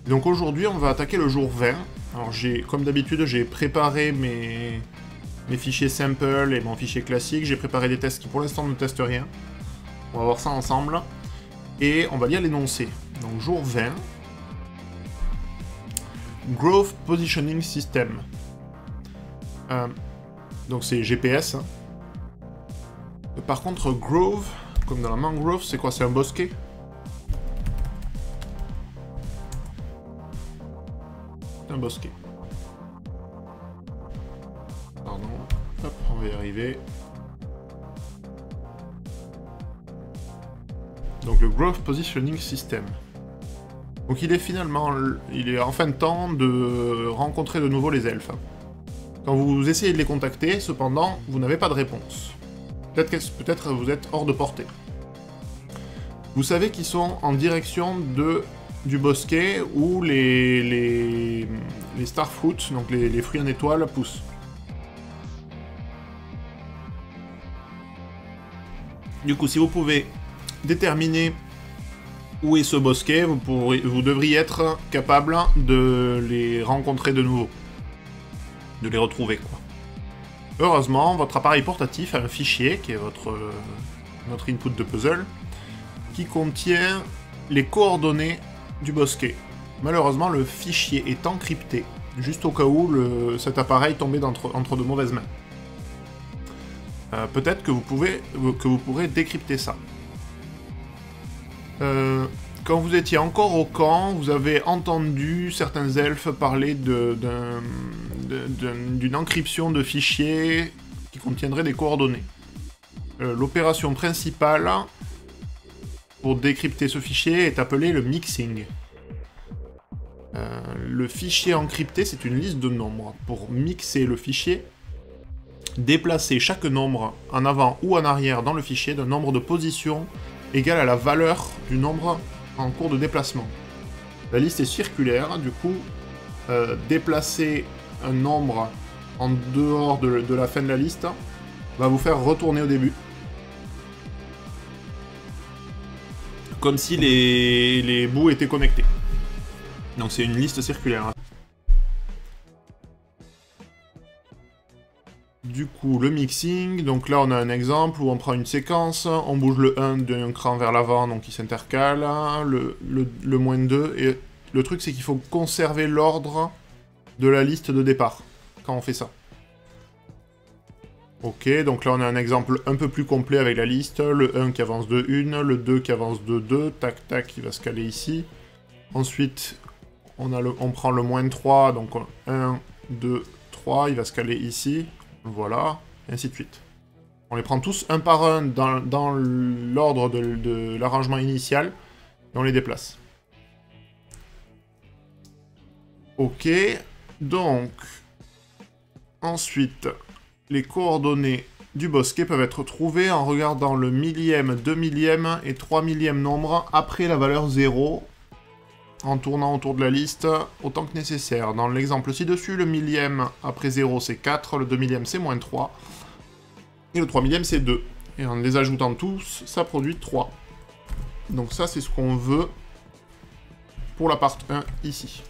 Donc aujourd'hui, on va attaquer le jour 20. Alors comme d'habitude, j'ai préparé mes fichiers sample et mon fichier classique. J'ai préparé des tests qui pour l'instant ne testent rien. On va voir ça ensemble. Et on va lire l'énoncé. Donc jour 20. Growth Positioning System. Donc c'est GPS. Hein. Par contre, Grove, comme dans la mangrove, c'est quoi? C'est un bosquet? Un bosquet. Pardon. Hop, on va y arriver. Donc le Growth Positioning System. Donc il est en fin de temps de rencontrer de nouveau les elfes. Quand vous essayez de les contacter, cependant, vous n'avez pas de réponse. Peut-être vous êtes hors de portée. Vous savez qu'ils sont en direction du bosquet où les starfruits, donc les fruits en étoile, poussent. Du coup, si vous pouvez déterminer où est ce bosquet, vous devriez être capable de les rencontrer de nouveau. De les retrouver, quoi. Heureusement, votre appareil portatif a un fichier, qui est notre input de puzzle, qui contient les coordonnées du bosquet. Malheureusement, le fichier est encrypté, juste au cas où cet appareil tombait entre de mauvaises mains. Peut-être que vous pourrez décrypter ça. Quand vous étiez encore au camp, vous avez entendu certains elfes parler d'une encryption de fichiers qui contiendrait des coordonnées. L'opération principale pour décrypter ce fichier est appelée le mixing. Le fichier encrypté, c'est une liste de nombres. Pour mixer le fichier, déplacer chaque nombre en avant ou en arrière dans le fichier d'un nombre de positions égal à la valeur du nombre en cours de déplacement. La liste est circulaire, du coup, déplacer un nombre en dehors de la fin de la liste va vous faire retourner au début. Comme si les bouts étaient connectés. Donc c'est une liste circulaire. Du coup, le mixing, donc là on a un exemple où on prend une séquence, on bouge le 1 d'un cran vers l'avant, donc il s'intercale, le moins 2, et le truc c'est qu'il faut conserver l'ordre de la liste de départ, quand on fait ça. Ok, donc là on a un exemple un peu plus complet avec la liste, le 1 qui avance de 1, le 2 qui avance de 2, tac tac, il va se caler ici. Ensuite, on prend le moins 3, donc 1, 2, 3, il va se caler ici. Voilà, et ainsi de suite. On les prend tous un par un dans l'ordre de l'arrangement initial, et on les déplace. Ok, donc, ensuite, les coordonnées du bosquet peuvent être trouvées en regardant le millième, 2 millième et 3 millième nombre après la valeur 0, en tournant autour de la liste autant que nécessaire. Dans l'exemple ci-dessus, le millième après 0 c'est 4, le 2 millième c'est moins 3, et le 3 millième c'est 2. Et en les ajoutant tous, ça produit 3. Donc ça c'est ce qu'on veut pour la part 1 ici.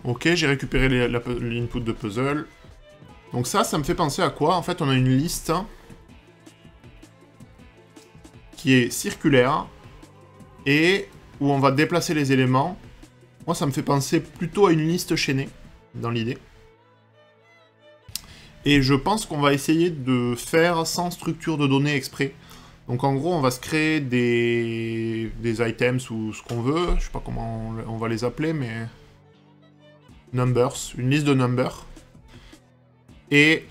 Ok, j'ai récupéré l'input de puzzle. Donc ça me fait penser à quoi? En fait, on a une liste qui est circulaire, et où on va déplacer les éléments. Moi, ça me fait penser plutôt à une liste chaînée, dans l'idée. Et je pense qu'on va essayer de faire sans structure de données exprès. Donc en gros, on va se créer des items ou ce qu'on veut. Je sais pas comment on va les appeler, mais... Numbers, une liste de numbers. Et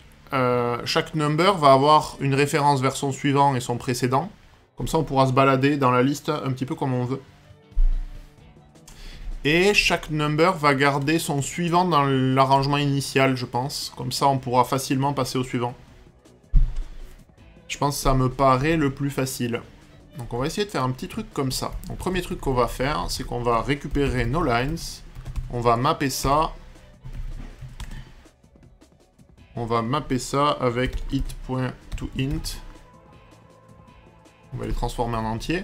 chaque number va avoir une référence vers son suivant et son précédent. Comme ça, on pourra se balader dans la liste un petit peu comme on veut. Et chaque number va garder son suivant dans l'arrangement initial, je pense. Comme ça, on pourra facilement passer au suivant. Je pense que ça me paraît le plus facile. Donc on va essayer de faire un petit truc comme ça. Donc premier truc qu'on va faire, c'est qu'on va récupérer nos lines. On va mapper ça. On va mapper ça avec it.toInt. On va les transformer en entier.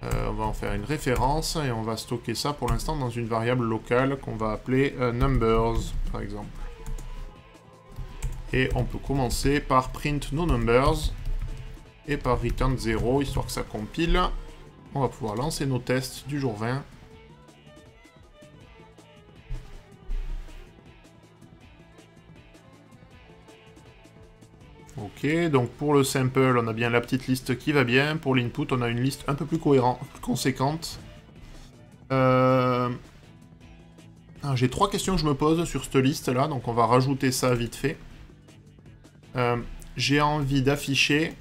On va en faire une référence et on va stocker ça pour l'instant dans une variable locale qu'on va appeler numbers, par exemple. Et on peut commencer par print no numbers et par return 0, histoire que ça compile. On va pouvoir lancer nos tests du jour 20. Ok, donc pour le sample, on a bien la petite liste qui va bien. Pour l'input, on a une liste un peu plus cohérente, plus conséquente. J'ai 3 questions que je me pose sur cette liste-là, donc on va rajouter ça vite fait. J'ai envie d'afficher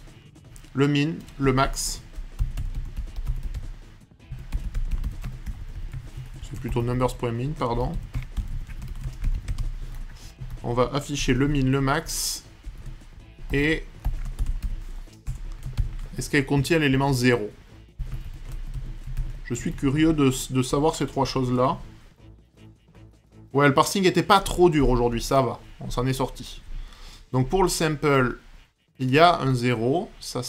le min, le max. C'est plutôt numbers.min, pardon. On va afficher le min, le max. Et est-ce qu'elle contient l'élément 0? Je suis curieux de savoir ces 3 choses-là. Ouais, le parsing était pas trop dur aujourd'hui, ça va. On s'en est sorti. Donc pour le sample, il y a un 0. Ça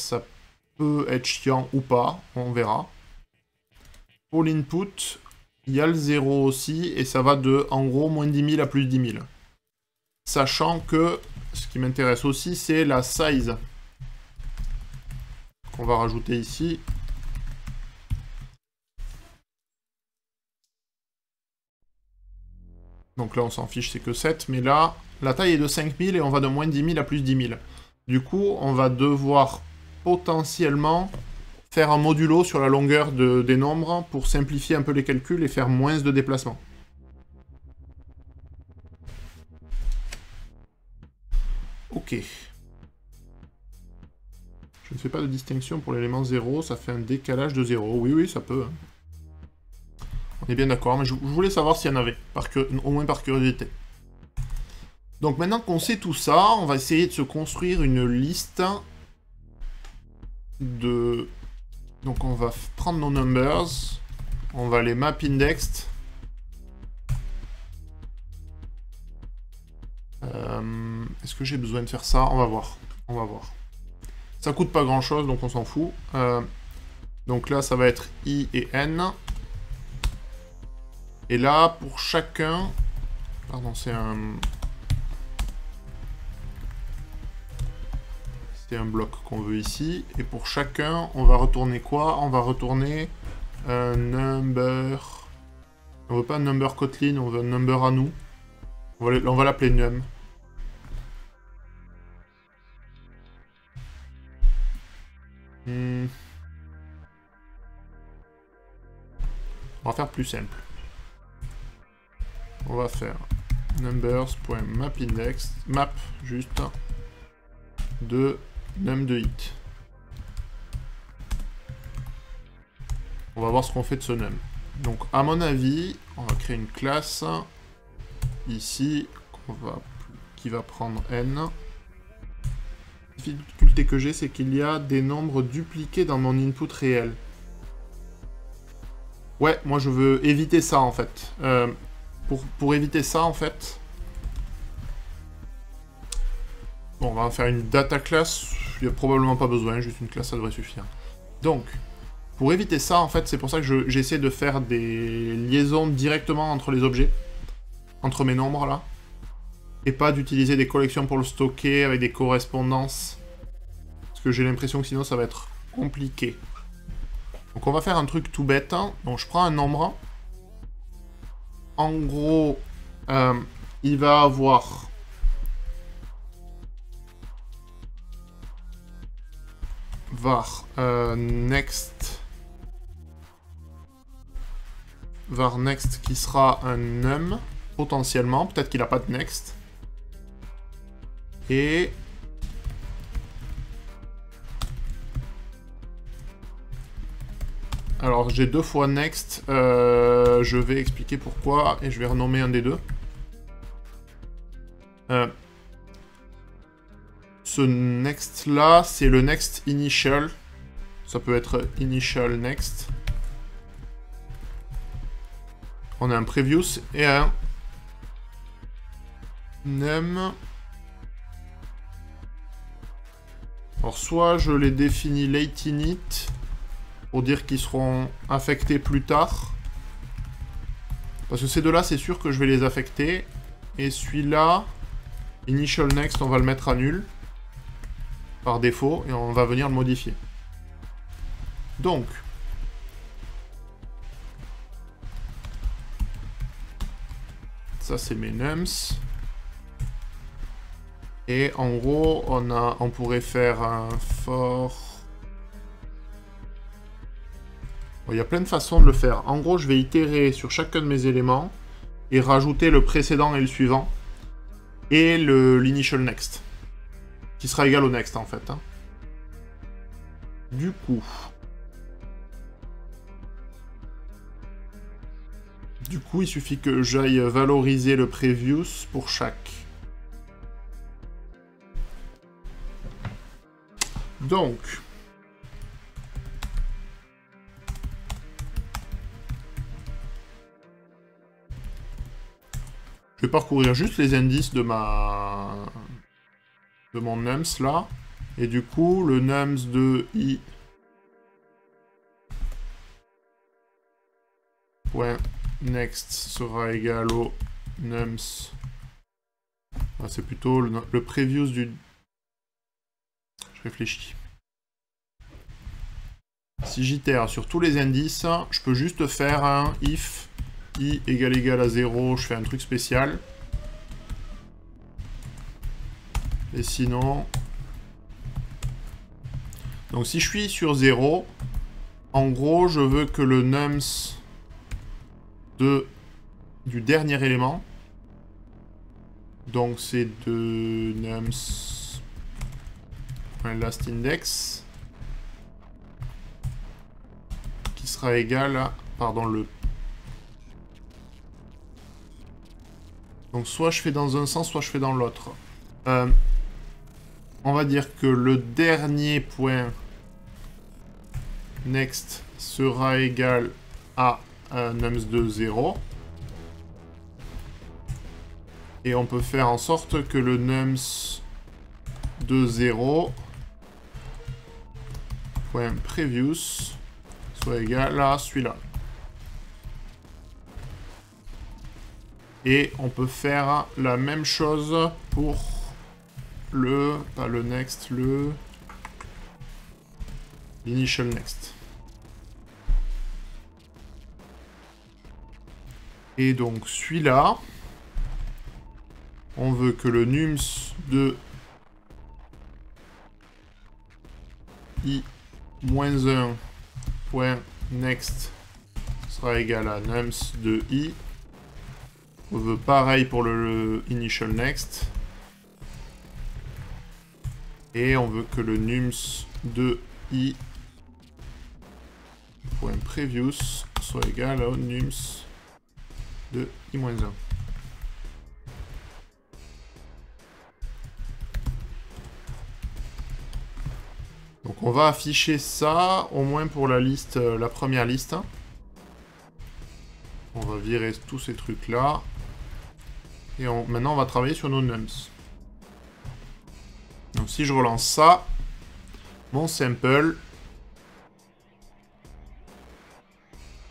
peut être chiant ou pas, on verra. Pour l'input, il y a le 0 aussi, et ça va de, en gros, moins 10 000 à plus 10 000. Sachant que, ce qui m'intéresse aussi, c'est la size. Qu'on va rajouter ici. Donc là, on s'en fiche, c'est que 7. Mais là, la taille est de 5000 et on va de moins 10 000 à plus 10 000. Du coup, on va devoir potentiellement faire un modulo sur la longueur des nombres pour simplifier un peu les calculs et faire moins de déplacements. Ok. Je ne fais pas de distinction pour l'élément 0, ça fait un décalage de 0. Oui, oui, ça peut. On est bien d'accord, mais je voulais savoir s'il y en avait, au moins par curiosité. Donc maintenant qu'on sait tout ça, on va essayer de se construire une liste de... Donc on va prendre nos numbers, on va les map indexed. Est-ce que j'ai besoin de faire ça? On va voir. On va voir. Ça coûte pas grand chose, donc on s'en fout. Donc là, ça va être I et N. Et là, pour chacun... Pardon, c'est un... C'est un bloc qu'on veut ici. Et pour chacun, on va retourner quoi? On va retourner un number... On veut pas un number Kotlin, on veut un number à nous. On va l'appeler num. On va faire plus simple. On va faire numbers.mapIndex, map juste de num de it. On va voir ce qu'on fait de ce num. Donc à mon avis, on va créer une classe ici qui va prendre n. La difficulté que j'ai, c'est qu'il y a des nombres dupliqués dans mon input réel. Ouais, moi je veux éviter ça en fait. Pour éviter ça en fait... Bon, on va en faire une data class. Il n'y a probablement pas besoin, juste une classe ça devrait suffire. Donc, pour éviter ça en fait, c'est pour ça que j'essaie de faire des liaisons directement entre les objets. Entre mes nombres là. Et pas d'utiliser des collections pour le stocker avec des correspondances. Parce que j'ai l'impression que sinon ça va être compliqué. Donc on va faire un truc tout bête. Donc je prends un nombre. En gros, il va avoir... var next... var next qui sera un num, potentiellement. Peut-être qu'il n'a pas de next. Et... Alors, j'ai 2 fois next. Je vais expliquer pourquoi et je vais renommer un des deux. Ce next-là, c'est le next initial. Ça peut être initial next. On a un previous et un num. Alors, soit je les définis late init, pour dire qu'ils seront affectés plus tard. Parce que ces deux-là, c'est sûr que je vais les affecter. Et celui-là, Initial Next, on va le mettre à nul. Par défaut, et on va venir le modifier. Donc, ça c'est mes nums. Et en gros, on pourrait faire un for... Bon, il y a plein de façons de le faire. En gros, je vais itérer sur chacun de mes éléments et rajouter le précédent et le suivant. Et l'initial next. Qui sera égal au next, en fait. Hein. Du coup... il suffit que j'aille valoriser le previous pour chaque. Donc... je vais parcourir juste les indices de mon nums, là. Et du coup, le nums de i... point next sera égal au nums... Ah, c'est plutôt le previous du... Je réfléchis. Si j'itère sur tous les indices, je peux juste faire un if i égale à 0, je fais un truc spécial. Et sinon... Donc si je suis sur 0, en gros, je veux que le nums du dernier élément, donc c'est de nums last index, qui sera égal à, pardon, le... Donc soit je fais dans un sens, soit je fais dans l'autre. On va dire que le dernier point next sera égal à nums de 0. Et on peut faire en sorte que le nums de 0 point previous soit égal à celui-là. Et on peut faire la même chose pour pas le next, l'initial next. Et donc celui-là, on veut que le nums de i-1 point next sera égal à nums de i. On veut pareil pour le initial next. Et on veut que le nums de i point previous soit égal au nums de i-1. Donc on va afficher ça, au moins pour la liste, la première liste. On va virer tous ces trucs-là. Et maintenant on va travailler sur nos nums. Donc si je relance ça, mon sample...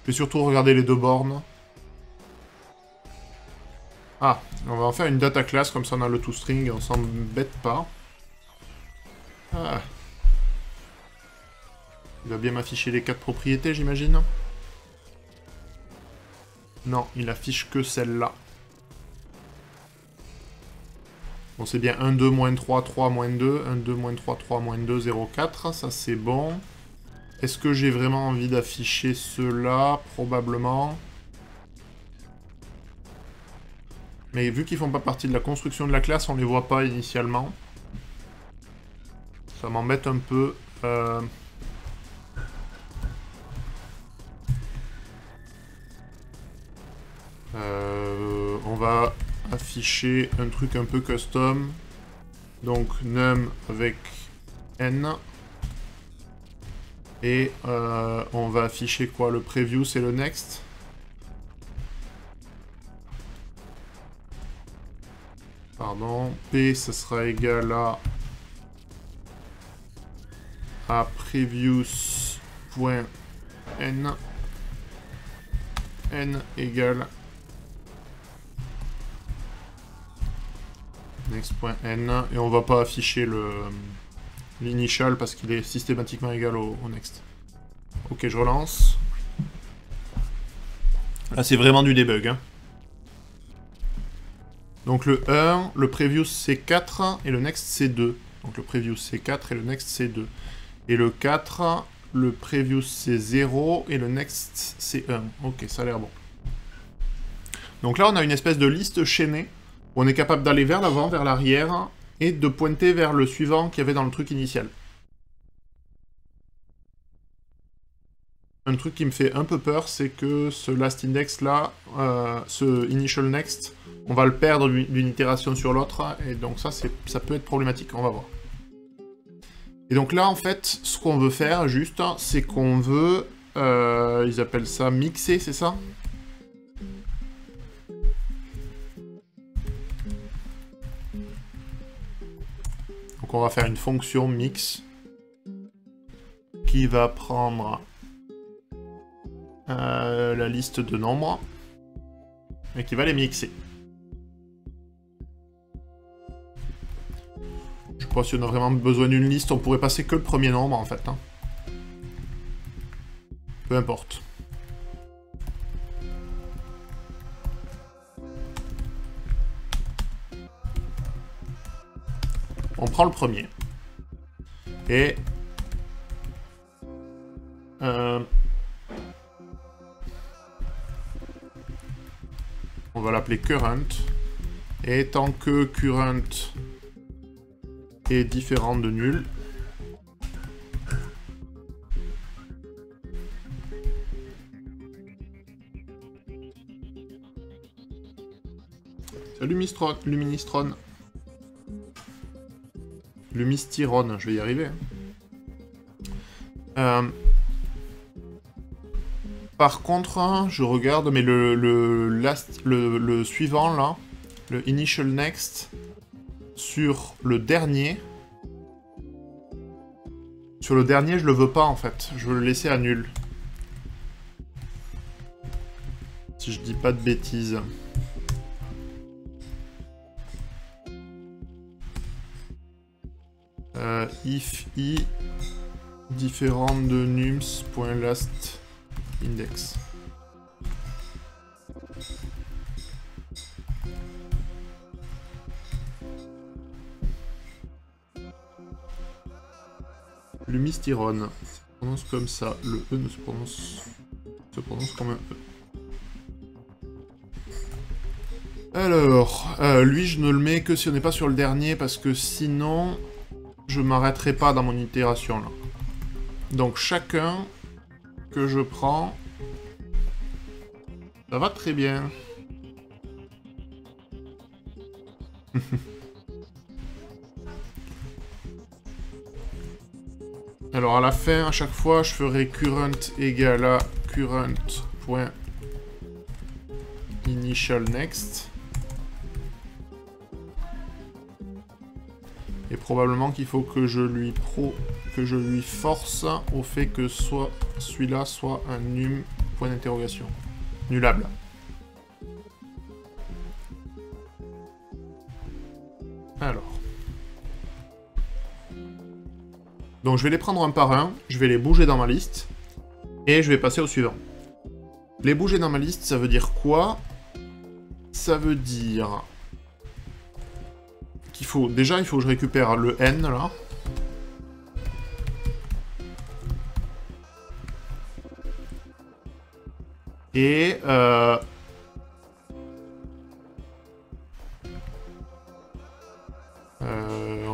Je vais surtout regarder les deux bornes. Ah, on va en faire une data class, comme ça on a le toString et on s'embête pas. Ah. Il va bien m'afficher les 4 propriétés, j'imagine. Non, il affiche que celle-là. Bon, c'est bien 1, 2, moins 3, 3, moins 2. 1, 2, moins 3, 3, moins 2, 0, 4. Ça, c'est bon. Est-ce que j'ai vraiment envie d'afficher ceux-là? Probablement. Mais vu qu'ils font pas partie de la construction de la classe, on les voit pas initialement. Ça m'embête un peu. On va afficher un truc un peu custom. Donc num avec n. Et on va afficher quoi? Le previous et le next. Pardon. P, ça sera égal à previous point n égale next.n, et on va pas afficher l'initial parce qu'il est systématiquement égal au next. Ok, je relance. Là, c'est vraiment du debug. Hein. Donc le 1, le previous c'est 4 et le next c'est 2. Donc le previous c'est 4 et le next c'est 2. Et le 4, le previous c'est 0 et le next c'est 1. Ok, ça a l'air bon. Donc là, on a une espèce de liste chaînée où on est capable d'aller vers l'avant, vers l'arrière et de pointer vers le suivant qu'il y avait dans le truc initial. Un truc qui me fait un peu peur, c'est que ce last index là, ce initial next, on va le perdre d'une itération sur l'autre, et donc ça peut être problématique, on va voir. Et donc là, en fait, ce qu'on veut faire, juste, c'est qu'on veut, ils appellent ça mixer, c'est ça? Donc on va faire une fonction mix, qui va prendre la liste de nombres, et qui va les mixer. Je sais pas si on a vraiment besoin d'une liste, on pourrait passer que le premier nombre en fait. Hein. Peu importe. On prend le premier. Et... on va l'appeler current. Et tant que current est différent de nul, salut Luministron. Lumistyrone, je vais y arriver. Par contre, je regarde, mais le suivant, là, le initial next, sur le dernier... Sur le dernier, je le veux pas, en fait. Je veux le laisser à nul. Si je dis pas de bêtises. If i différent de nums.last index. Le mystyrone se prononce comme ça. Le E ne se prononce comme un E. Alors, lui je ne le mets que si on n'est pas sur le dernier parce que sinon je m'arrêterai pas dans mon itération là. Donc chacun que je prends, ça va très bien. Alors à la fin, à chaque fois, je ferai current égale à current.initialNext. Et probablement qu'il faut que je lui force au fait que soit celui-là soit un num point d'interrogation. Nullable. Alors. Donc je vais les prendre un par un, je vais les bouger dans ma liste, et je vais passer au suivant. Les bouger dans ma liste, ça veut dire quoi? Ça veut dire qu'il faut... Déjà, il faut que je récupère le n, là. Et... on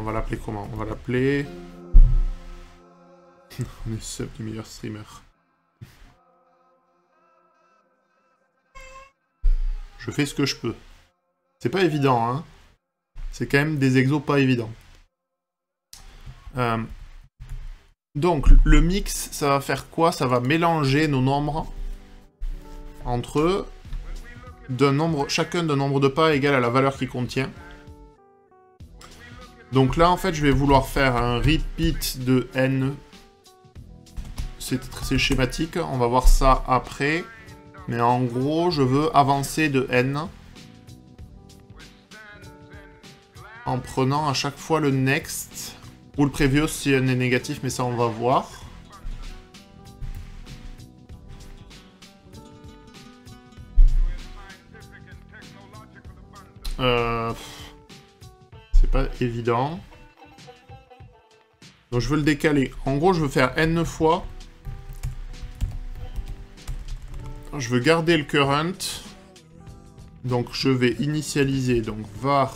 va l'appeler comment? On va l'appeler... On est sub du meilleur streamer. Je fais ce que je peux. C'est pas évident, hein. C'est quand même des exos pas évidents. Donc, le mix, ça va faire quoi? Ça va mélanger nos nombres entre eux, chacun d'un nombre de pas égal à la valeur qu'il contient. Donc là, en fait, je vais vouloir faire un repeat de n. c'est schématique, on va voir ça après. Mais en gros, je veux avancer de n en prenant à chaque fois le next ou le previous si n est négatif, mais ça on va voir. C'est pas évident. Donc je veux le décaler. En gros, je veux faire n fois. Je veux garder le current. Donc je vais initialiser. Donc var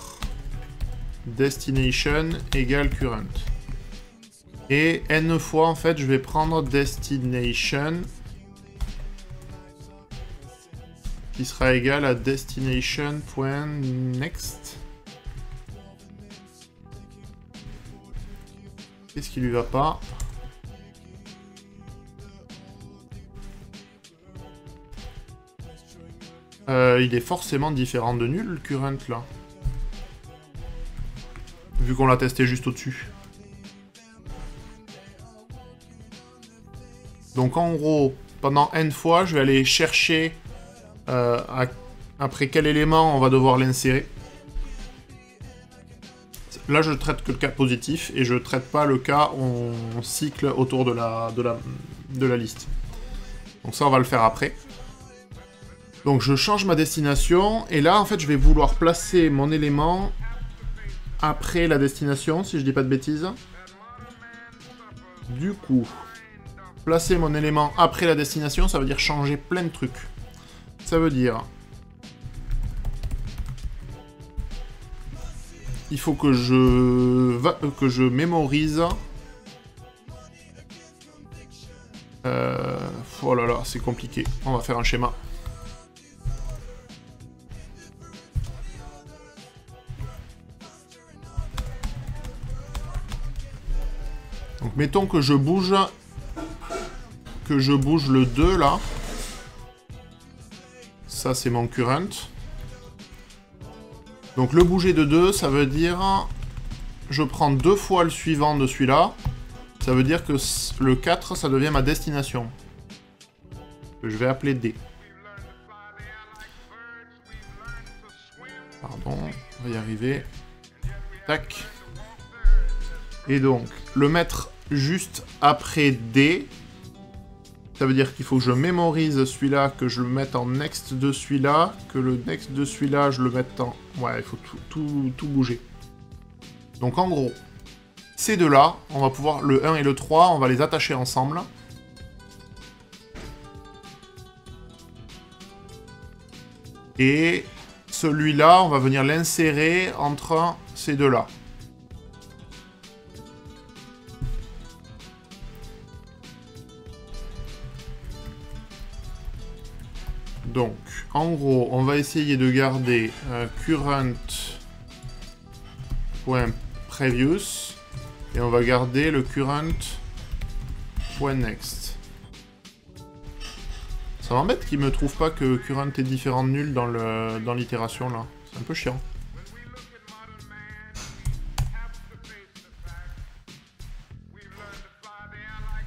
destination égale current. Et n fois, en fait, je vais prendre destination qui sera égal à destination.next. Qu'est-ce qui lui va pas? Il est forcément différent de nul, le current, là. Vu qu'on l'a testé juste au-dessus. Donc, en gros, pendant n fois, je vais aller chercher après quel élément on va devoir l'insérer. Là, je traite que le cas positif, et je traite pas le cas où on cycle autour de la liste. Donc ça, on va le faire après. Donc je change ma destination, et là, en fait, je vais vouloir placer mon élément après la destination, si je dis pas de bêtises. Du coup, placer mon élément après la destination, ça veut dire changer plein de trucs. Ça veut dire... Il faut que je mémorise... Oh là là, c'est compliqué. On va faire un schéma. Donc mettons que je bouge le 2 là. Ça c'est mon current. Donc le bouger de 2, ça veut dire je prends 2 fois le suivant de celui-là. Ça veut dire que le 4, ça devient ma destination. Que je vais appeler D. Pardon, on va y arriver. Tac. Et donc, le mettre juste après D, ça veut dire qu'il faut que je mémorise celui-là, que je le mette en next de celui-là, que le next de celui-là, je le mette en... Ouais, il faut tout bouger. Donc en gros, ces deux-là, on va pouvoir... Le 1 et le 3, on va les attacher ensemble. Et celui-là, on va venir l'insérer entre ces deux-là. Donc, en gros, on va essayer de garder current.previous et on va garder le current.next. Ça m'embête qu'il me trouve pas que current est différent de nul dans l'itération là. C'est un peu chiant.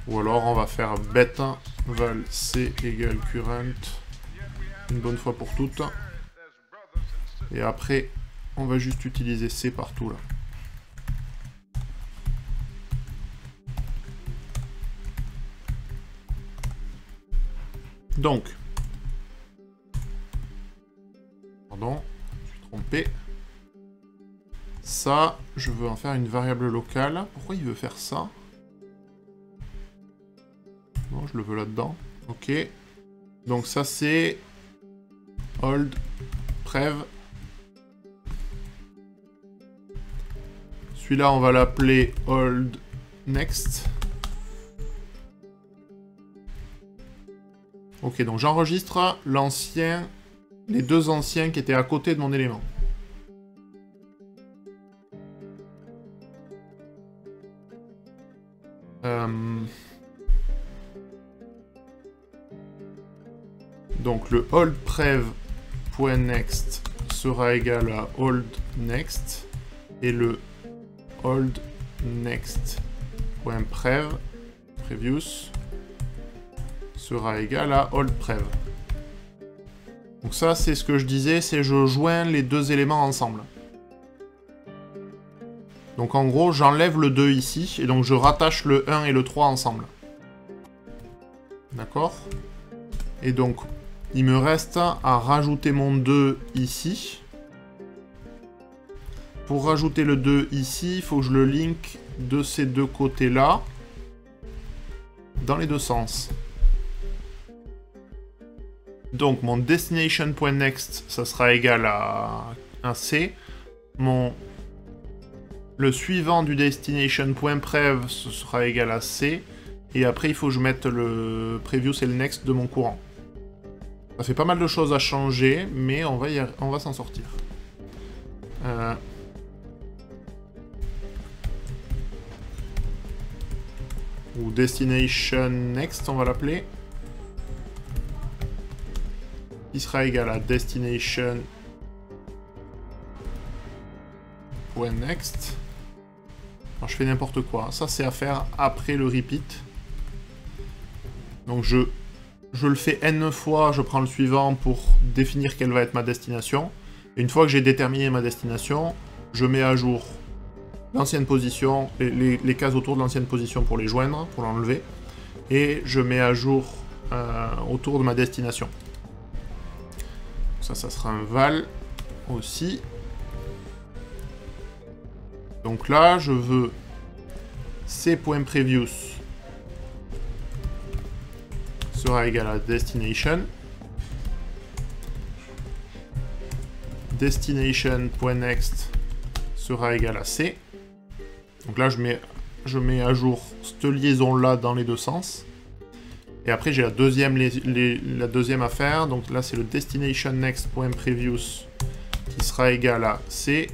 Ou alors on va faire beta val c égale current. Une bonne fois pour toutes. Et après, on va juste utiliser C partout là. Donc. Pardon, je suis trompé. Ça, je veux en faire une variable locale. Pourquoi il veut faire ça? Non, je le veux là-dedans. Ok. Donc ça c'est... Hold, prev. Celui-là, on va l'appeler hold next. Ok, donc j'enregistre l'ancien, les deux anciens qui étaient à côté de mon élément. Donc le hold prev.next sera égal à hold next et le hold next.prev previous sera égal à holdprev. Donc ça, c'est ce que je disais, c'est je joins les deux éléments ensemble. Donc en gros, j'enlève le 2 ici, et donc je rattache le 1 et le 3 ensemble. D'accord? Et donc, il me reste à rajouter mon 2 ici. Pour rajouter le 2 ici, il faut que je le link de ces deux côtés-là, dans les deux sens. Donc mon destination.next, ça sera égal à un C. Le suivant du destination.prev, ce sera égal à C. Et après, il faut que je mette le previous et le next de mon courant. Ça fait pas mal de choses à changer, mais on va s'en sortir. Ou destination next, on va l'appeler. Qui sera égal à destination.next. Alors je fais n'importe quoi. Ça c'est à faire après le repeat. Donc je le fais n fois, je prends le suivant pour définir quelle va être ma destination. Et une fois que j'ai déterminé ma destination, je mets à jour l'ancienne position, les cases autour de l'ancienne position pour les joindre, pour l'enlever. Et je mets à jour autour de ma destination. Ça sera un val aussi. Donc là, je veux c.previous sera égal à destination. Destination.next sera égal à c. Donc là, je mets à jour cette liaison-là dans les deux sens. Et après, j'ai la deuxième affaire. Donc là, c'est le destination.next.previous qui sera égal à c.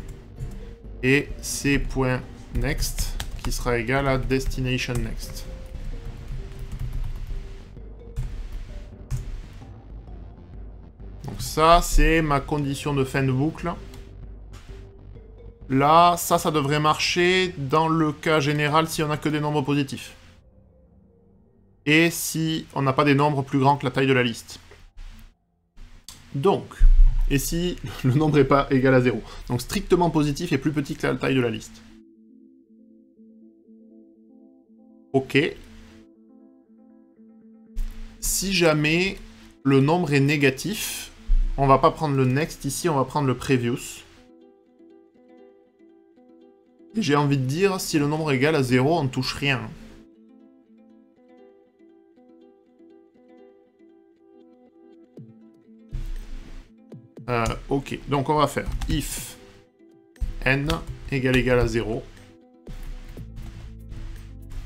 Et c.next qui sera égal à destination.next. Donc ça, c'est ma condition de fin de boucle. Là, ça devrait marcher dans le cas général si on n'a que des nombres positifs. Et si on n'a pas des nombres plus grands que la taille de la liste. Donc, et si le nombre n'est pas égal à 0. Donc strictement positif est plus petit que la taille de la liste. Ok. Si jamais le nombre est négatif, on va pas prendre le next ici, on va prendre le previous. Et j'ai envie de dire, si le nombre est égal à 0, on ne touche rien. Ok, donc on va faire if n égale à 0.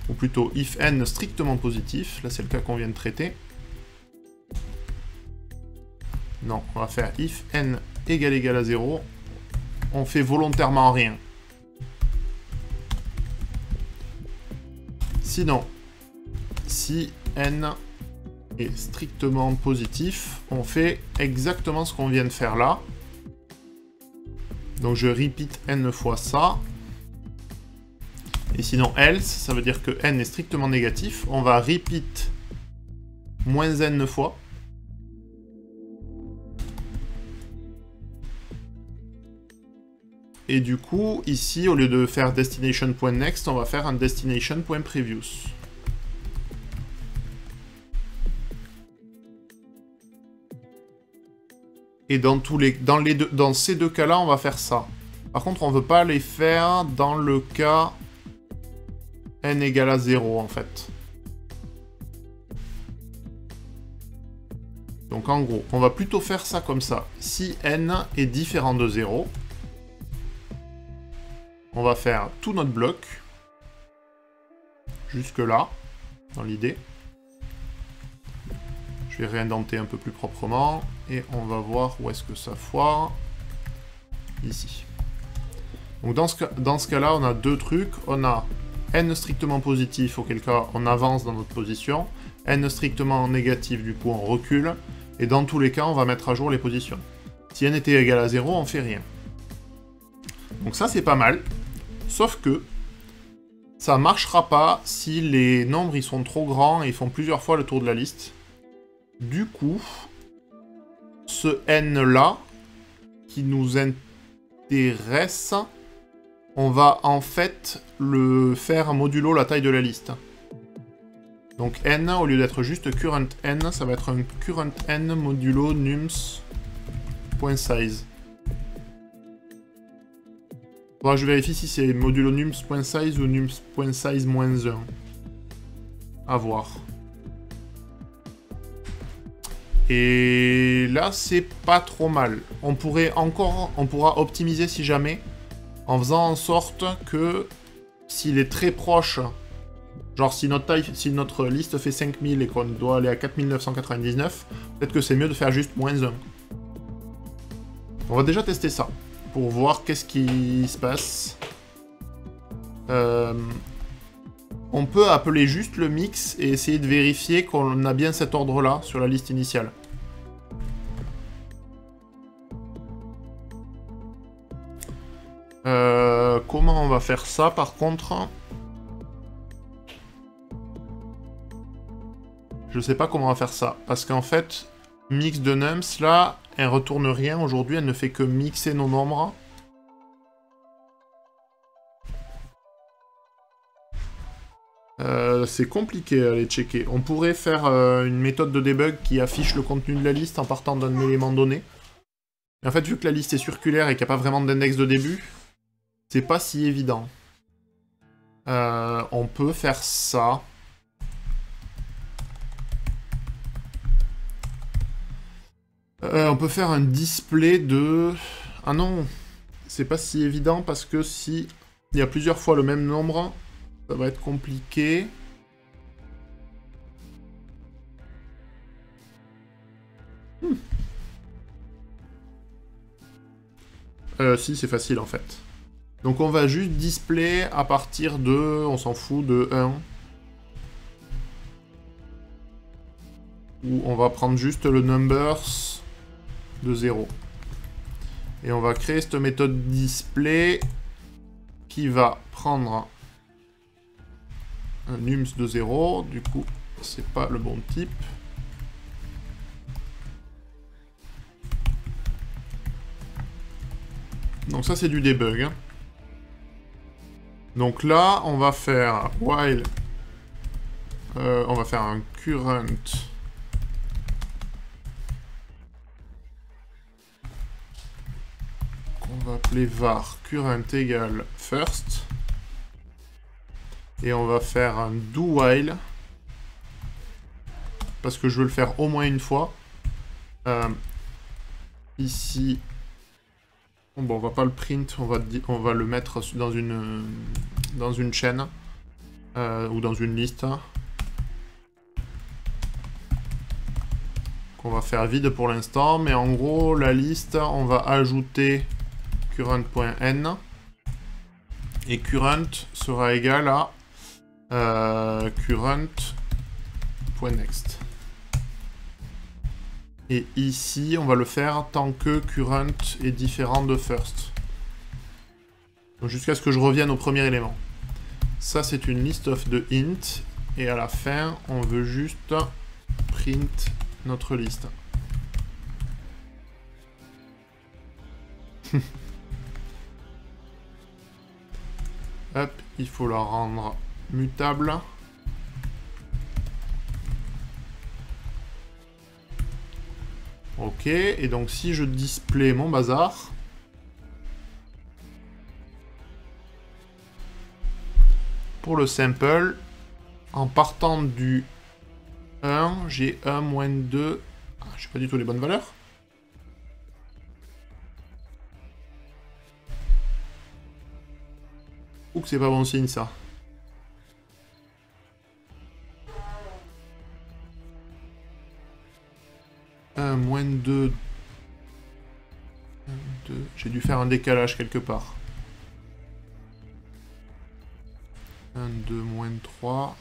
Ou plutôt if n strictement positif. Là, c'est le cas qu'on vient de traiter. Non, on va faire if n égale à 0. On fait volontairement rien. Sinon, si n est strictement positif, on fait exactement ce qu'on vient de faire là. Donc je repeat n fois ça. Et sinon else, ça veut dire que n est strictement négatif. On va repeat moins n fois. Et du coup, ici, au lieu de faire destination.next, on va faire un destination.previous. Et dans ces deux cas-là, on va faire ça. Par contre, on ne veut pas les faire dans le cas n égale à 0, en fait. Donc en gros, on va plutôt faire ça comme ça. Si n est différent de 0, on va faire tout notre bloc, jusque là, dans l'idée. Je vais réindenter un peu plus proprement, et on va voir où est-ce que ça foire. Ici. Donc dans ce cas-là, on a deux trucs. On a n strictement positif, auquel cas on avance dans notre position. N strictement négatif, du coup on recule. Et dans tous les cas, on va mettre à jour les positions. Si n était égal à 0, on fait rien. Donc ça, c'est pas mal. Sauf que ça marchera pas si les nombres ils sont trop grands et ils font plusieurs fois le tour de la liste. Du coup, ce n-là, qui nous intéresse, on va en fait le faire modulo la taille de la liste. Donc n, au lieu d'être juste current n, ça va être un current n modulo nums.size. Faudra que je vérifie si c'est modulo nums.size ou nums.size -1. À voir. Et là, c'est pas trop mal. On pourra optimiser si jamais, en faisant en sorte que s'il est très proche, genre si notre liste fait 5000 et qu'on doit aller à 4999, peut-être que c'est mieux de faire juste -1. On va déjà tester ça, pour voir qu'est-ce qui se passe. On peut appeler juste le mix et essayer de vérifier qu'on a bien cet ordre-là sur la liste initiale. Comment on va faire ça, par contre? Je sais pas comment on va faire ça, parce qu'en fait, mix de nums, là, elle retourne rien aujourd'hui, elle ne fait que mixer nos nombres. C'est compliqué à aller checker. On pourrait faire une méthode de debug qui affiche le contenu de la liste en partant d'un élément donné. Et en fait, vu que la liste est circulaire et qu'il n'y a pas vraiment d'index de début, c'est pas si évident. On peut faire ça. On peut faire un display de... Ah non, c'est pas si évident parce que si il y a plusieurs fois le même nombre, ça va être compliqué. Si, c'est facile en fait. Donc on va juste display à partir de... On s'en fout, de 1. Ou on va prendre juste le numbers de 0. Et on va créer cette méthode display qui va prendre un nums de 0. Du coup, c'est pas le bon type. Donc ça, c'est du debug. Hein. Donc là, on va faire while... on va faire un current... On va appeler var current égale first. Et on va faire un do while. Parce que je veux le faire au moins une fois. Ici... Bon, on va pas le print, on va le mettre dans une chaîne. Ou dans une liste. Qu'on va faire vide pour l'instant. Mais en gros, la liste, on va ajouter current.n. Et current sera égal à current.next. Et ici, on va le faire tant que current est différent de first. Donc jusqu'à ce que je revienne au premier élément. Ça, c'est une list of de int. Et à la fin, on veut juste print notre liste. Hop, il faut la rendre mutable. Ok, et donc si je display mon bazar, pour le sample, en partant du 1, j'ai 1, moins 2, ah, je sais pas du tout les bonnes valeurs. Ou que c'est pas bon signe ça. Moins 2. 2. J'ai dû faire un décalage quelque part. 1, 2, moins 3.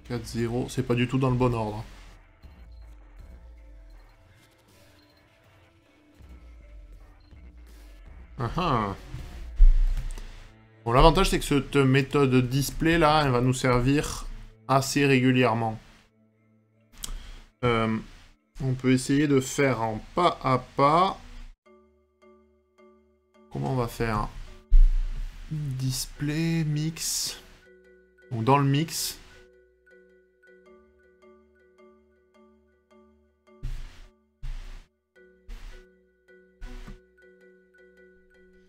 4, 0. C'est pas du tout dans le bon ordre. Bon, l'avantage, c'est que cette méthode display, là, elle va nous servir assez régulièrement. On peut essayer de faire en pas à pas. Comment on va faire? Display, mix. Donc dans le mix.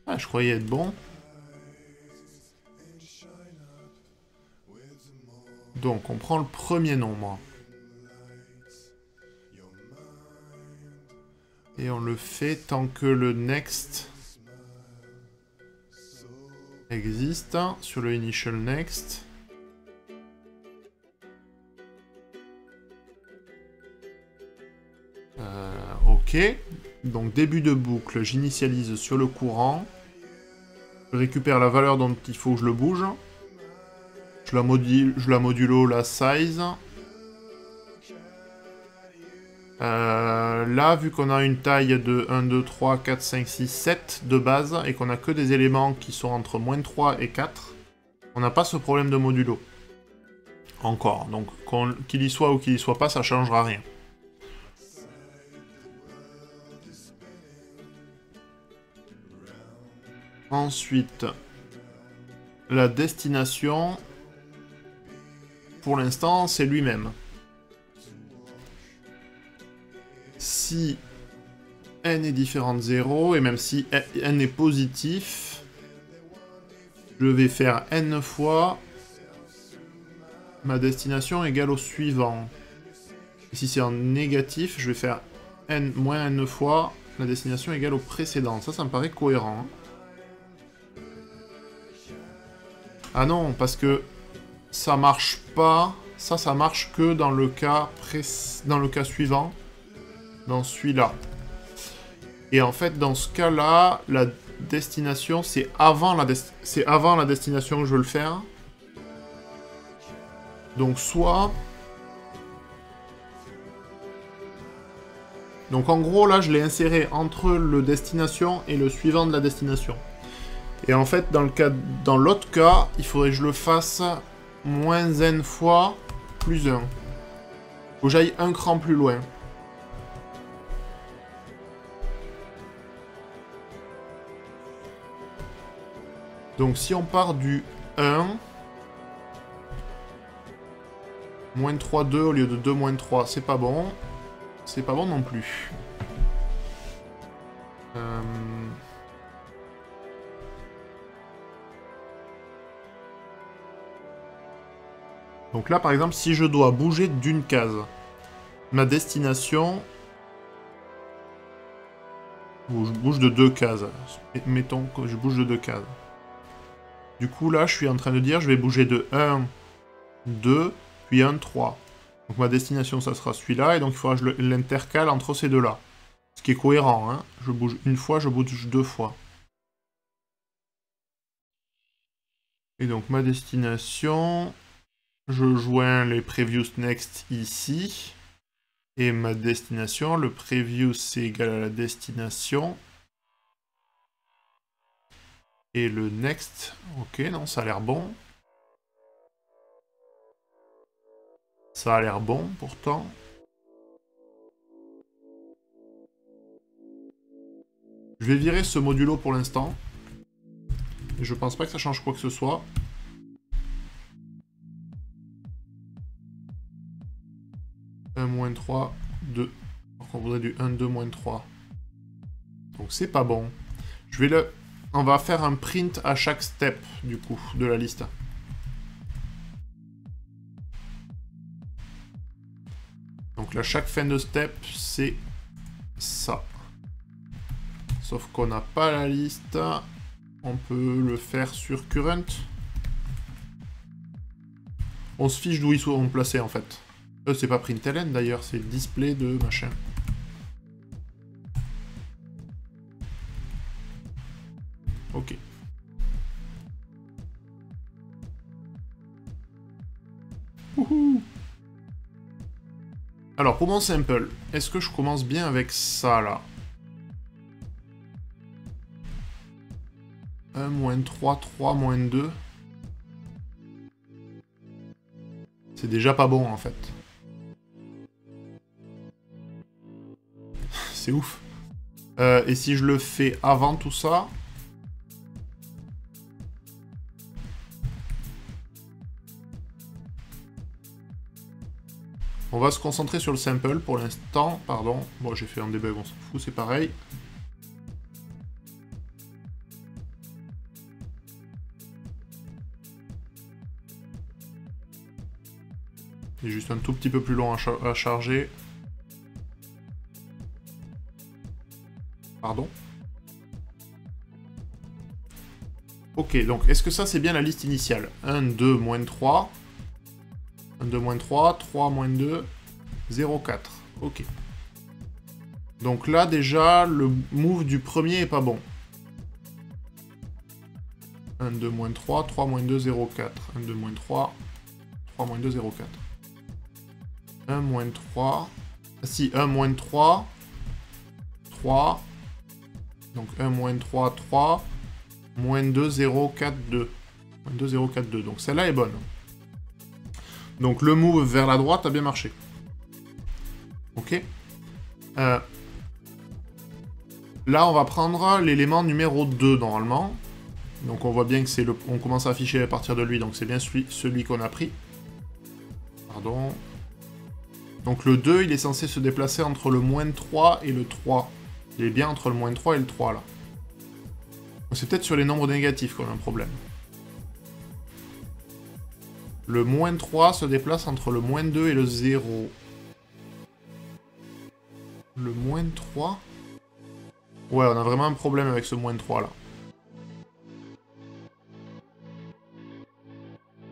Ah, je croyais être bon. Donc on prend le premier nombre. Et on le fait tant que le next existe sur le initial next. Ok. Donc début de boucle, j'initialise sur le courant. Je récupère la valeur dont il faut que je le bouge. Je la modulo la size. Là, vu qu'on a une taille de 1, 2, 3, 4, 5, 6, 7 de base, et qu'on a que des éléments qui sont entre moins 3 et 4, on n'a pas ce problème de modulo. Encore. Donc, qu'il y soit ou qu'il y soit pas, ça changera rien. Ensuite, la destination, pour l'instant, c'est lui-même. Si n est différent de 0, et même si n est positif, je vais faire n fois ma destination égale au suivant. Et si c'est en négatif, je vais faire n moins n fois la destination égale au précédent. Ça me paraît cohérent. Hein. Ah non, parce que ça marche pas. Ça marche que dans le cas suivant. Dans celui-là. Et en fait, dans ce cas-là, la destination, c'est avant la destination que je veux le faire. Donc soit... Donc en gros, là, je l'ai inséré entre le destination et le suivant de la destination. Et en fait, dans l'autre cas, il faudrait que je le fasse moins n fois plus 1. Faut que j'aille un cran plus loin. Donc si on part du 1, moins 3, 2 au lieu de 2, moins 3, c'est pas bon. C'est pas bon non plus. Donc là, par exemple, si je dois bouger d'une case, ma destination... Ou je bouge de 2 cases. Mettons que je bouge de 2 cases. Du coup, là, je suis en train de dire, je vais bouger de 1, 2, puis 1, 3. Donc ma destination, ça sera celui-là, et donc il faudra que je l'intercale entre ces deux-là. Ce qui est cohérent, hein. Je bouge une fois, je bouge 2 fois. Et donc ma destination... Je joins les previous next ici. Et ma destination, le previous c'est égal à la destination. Et le next, ok, non, ça a l'air bon. Ça a l'air bon, pourtant. Je vais virer ce modulo pour l'instant. Je pense pas que ça change quoi que ce soit. Moins 3, 2. Donc on voudrait du 1, 2, moins 3. Donc c'est pas bon. On va faire un print à chaque step, du coup, de la liste. Donc là, chaque fin de step, c'est ça. Sauf qu'on n'a pas la liste. On peut le faire sur current. On se fiche d'où ils sont placés, en fait. C'est pas println, d'ailleurs, c'est display de machin. Ok. Wouhou. Alors, pour mon sample, est-ce que je commence bien avec ça, là? 1, moins 3, 3, moins 2. C'est déjà pas bon, en fait. c'est ouf. Et si je le fais avant tout ça... On va se concentrer sur le sample pour l'instant. Pardon. Bon, j'ai fait un debug, on s'en fout, c'est pareil. Il est juste un tout petit peu plus long à charger. Pardon. Ok, donc est-ce que ça c'est bien la liste initiale? 1, 2, moins 3. 1, 2, moins 3, 3, moins 2, 0, 4. Ok. Donc là, déjà, le move du premier est pas bon. 1, 2, moins 3, 3, moins 2, 0, 4. 1, 2, moins 3, 3, moins 2, 0, 4. 1, moins 3... Ah si, 1, moins 3, 3. Donc 1, moins 3, 3. Moins 2, 0, 4, 2. Moins 2, 0, 4, 2. Donc celle-là est bonne. Donc le move vers la droite a bien marché. Ok. Là, on va prendre l'élément numéro 2, normalement. Donc on voit bien que c'est le... On commence à afficher à partir de lui, donc c'est bien celui qu'on a pris. Pardon. Donc le 2, il est censé se déplacer entre le moins 3 et le 3. Il est bien entre le moins 3 et le 3, là. C'est peut-être sur les nombres négatifs qu'on a un problème. Le moins 3 se déplace entre le moins 2 et le 0. Le moins 3 ? Ouais, on a vraiment un problème avec ce moins 3 là.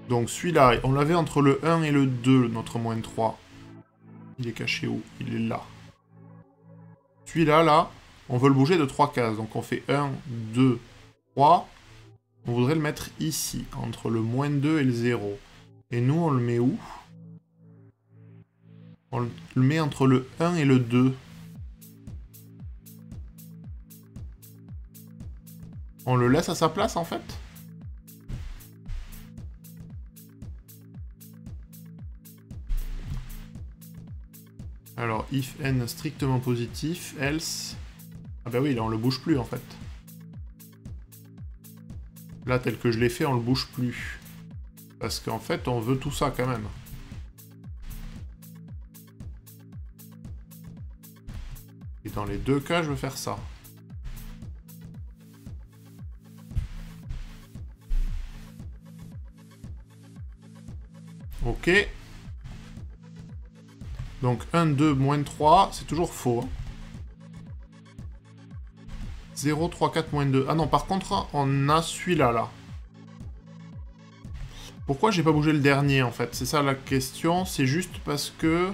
Donc celui-là, on l'avait entre le 1 et le 2, notre moins 3. Il est caché où? Il est là. Celui-là, là, on veut le bouger de 3 cases. Donc on fait 1, 2, 3. On voudrait le mettre ici, entre le moins 2 et le 0. Et nous, on le met où? On le met entre le 1 et le 2. On le laisse à sa place, en fait? Alors, if n strictement positif, else... Ah bah oui, là, on le bouge plus, en fait. Là, tel que je l'ai fait, on le bouge plus. Parce qu'en fait, on veut tout ça, quand même. Et dans les deux cas, je veux faire ça. Ok. Donc 1, 2, moins 3, c'est toujours faux. Hein. 0, 3, 4, moins 2. Ah non, par contre, on a celui-là, là. Pourquoi j'ai pas bougé le dernier, en fait? C'est ça la question. C'est juste parce que...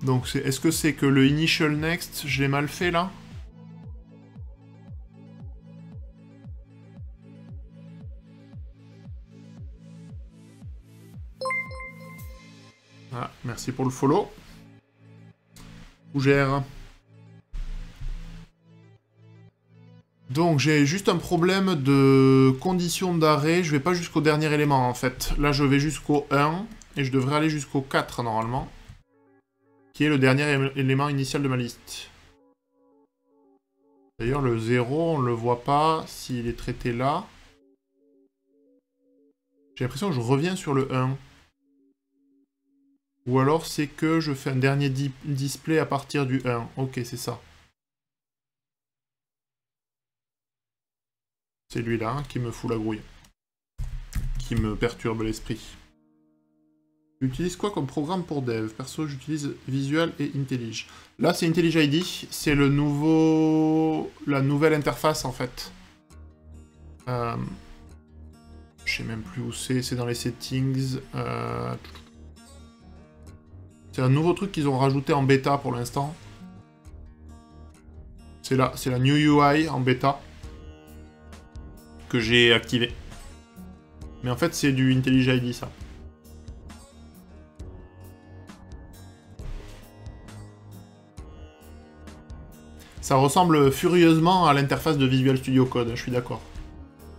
Donc, est-ce que c'est que le initial next, je l'ai mal fait, là? Ah, merci pour le follow. Fougère. Donc, j'ai juste un problème de condition d'arrêt. Je vais pas jusqu'au dernier élément, en fait. Là, je vais jusqu'au 1, et je devrais aller jusqu'au 4, normalement. Qui est le dernier élément initial de ma liste. D'ailleurs, le 0, on le voit pas s'il est traité là. J'ai l'impression que je reviens sur le 1. Ou alors c'est que je fais un dernier display à partir du 1. Ok, c'est ça. C'est lui-là hein, qui me fout la grouille. Qui me perturbe l'esprit. J'utilise quoi comme programme pour dev? Perso, j'utilise Visual et IntelliJ. Là, c'est IntelliJ ID. C'est le nouveau... la nouvelle interface, en fait. Je sais même plus où c'est. C'est dans les settings. C'est un nouveau truc qu'ils ont rajouté en bêta pour l'instant. C'est là, c'est la New UI en bêta. Que j'ai activé. Mais en fait, c'est du IntelliJ ID, ça. Ça ressemble furieusement à l'interface de Visual Studio Code, je suis d'accord.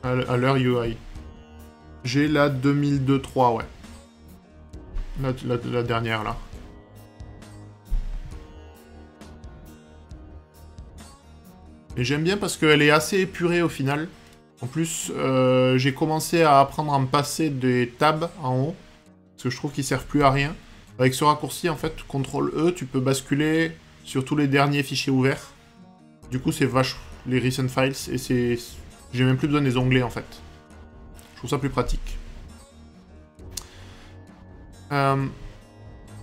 À leur UI. J'ai la 2002-3, ouais. La dernière, là. Et j'aime bien parce qu'elle est assez épurée au final. En plus, j'ai commencé à apprendre à me passer des tabs en haut. Parce que je trouve qu'ils servent plus à rien. Avec ce raccourci, en fait, CTRL-E, tu peux basculer sur tous les derniers fichiers ouverts. Du coup, c'est vache les recent files. Et c'est... J'ai même plus besoin des onglets, en fait. Je trouve ça plus pratique.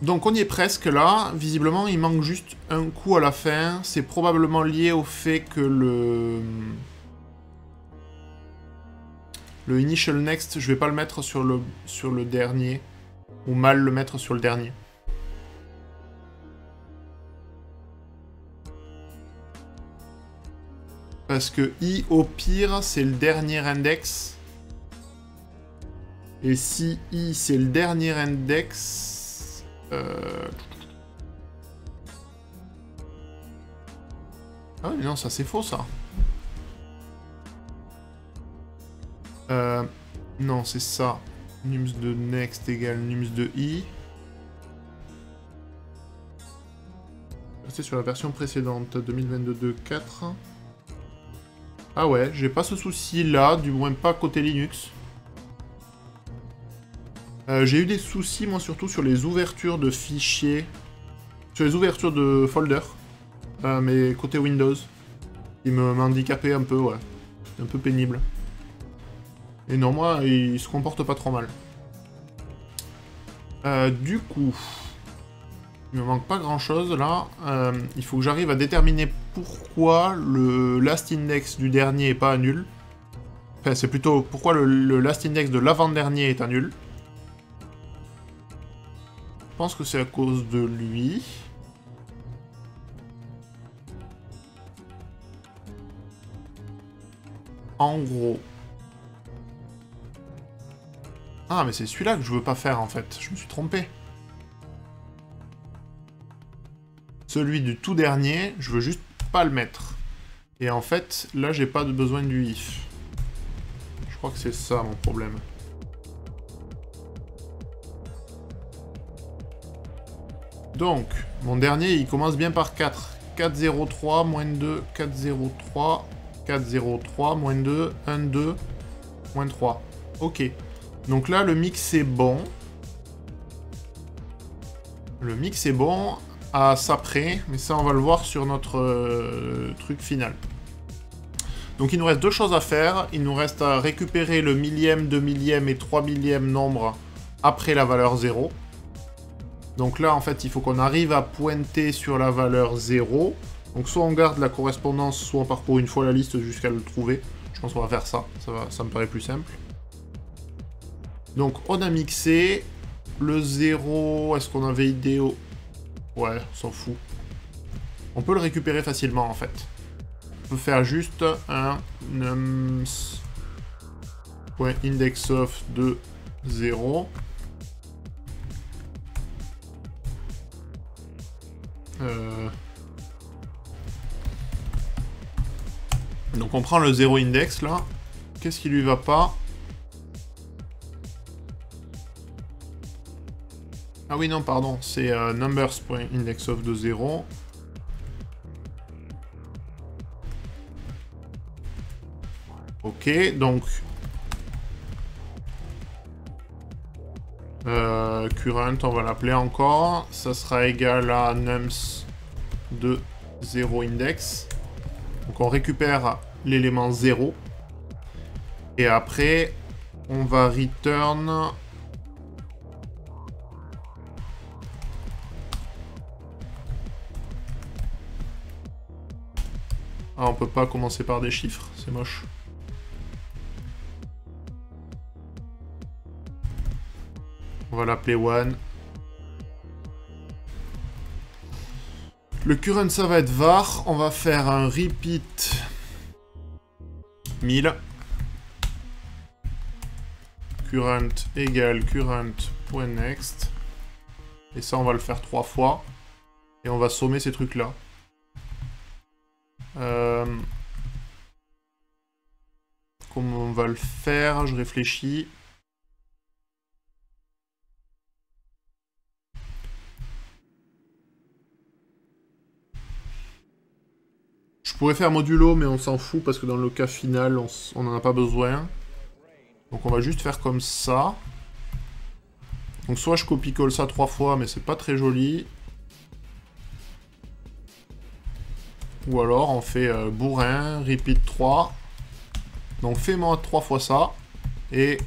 Donc on y est presque là. Visiblement, il manque juste un coup à la fin. C'est probablement lié au fait que le initial next, je vais pas le mettre sur le dernier. Ou mal le mettre sur le dernier. Parce que I, au pire, c'est le dernier index. Et si I, c'est le dernier index... Ah mais non, ça c'est faux, ça. Non, c'est ça. Nums de next égale nums de I. Restez sur la version précédente, 2022.2.4. Ah ouais, j'ai pas ce souci-là, du moins pas côté Linux. J'ai eu des soucis, moi, surtout sur les ouvertures de fichiers. Sur les ouvertures de folders. Mais côté Windows. Il m'handicapait un peu, ouais. C'est un peu pénible. Et non, moi, il se comporte pas trop mal. Du coup... Il me manque pas grand-chose, là. Il faut que j'arrive à déterminer pourquoi le last index du dernier est pas nul. Enfin, c'est plutôt pourquoi le last index de l'avant-dernier est un nul. Je pense que c'est à cause de lui. En gros. Ah, mais c'est celui-là que je veux pas faire, en fait. Je me suis trompé. Celui du tout dernier, je veux juste pas le mettre. Et en fait, là, j'ai pas besoin du if. Je crois que c'est ça, mon problème. Donc, mon dernier, il commence bien par 4. 403, moins 2, 403, 403, moins 2, 1, 2, moins 3. Ok. Donc là, le mix est bon. Le mix est bon à ça près, mais ça, on va le voir sur notre truc final. Donc il nous reste deux choses à faire. Il nous reste à récupérer le millième, 2 millième et 3 millième nombre après la valeur 0. Donc là, en fait, il faut qu'on arrive à pointer sur la valeur 0. Donc soit on garde la correspondance, soit on parcourt une fois la liste jusqu'à le trouver. Je pense qu'on va faire ça. Ça me paraît plus simple. Donc on a mixé. Le 0, est-ce qu'on avait idéo? Ouais, on s'en fout. On peut le récupérer facilement, en fait. On peut faire juste un nums.indexOf de 0. Donc on prend le 0 index, là. Qu'est-ce qui lui va pas? Ah oui, non, pardon, c'est numbers.indexOf de 0. Ok, donc... current, on va l'appeler encore. Ça sera égal à nums de 0 index. Donc on récupère l'élément 0. Et après, on va return... Ah, on peut pas commencer par des chiffres, c'est moche. On va l'appeler one. Le current, ça va être var. On va faire un repeat 1000. Current égale current.next. Et ça, on va le faire 3 fois. Et on va sommer ces trucs-là. Comment on va le faire? Je réfléchis. Je pourrais faire modulo, mais on s'en fout parce que dans le cas final, on n'en a pas besoin. Donc on va juste faire comme ça. Donc soit je copie-colle ça 3 fois, mais c'est pas très joli. Ou alors on fait bourrin, repeat 3. Donc fais-moi 3 fois ça. Et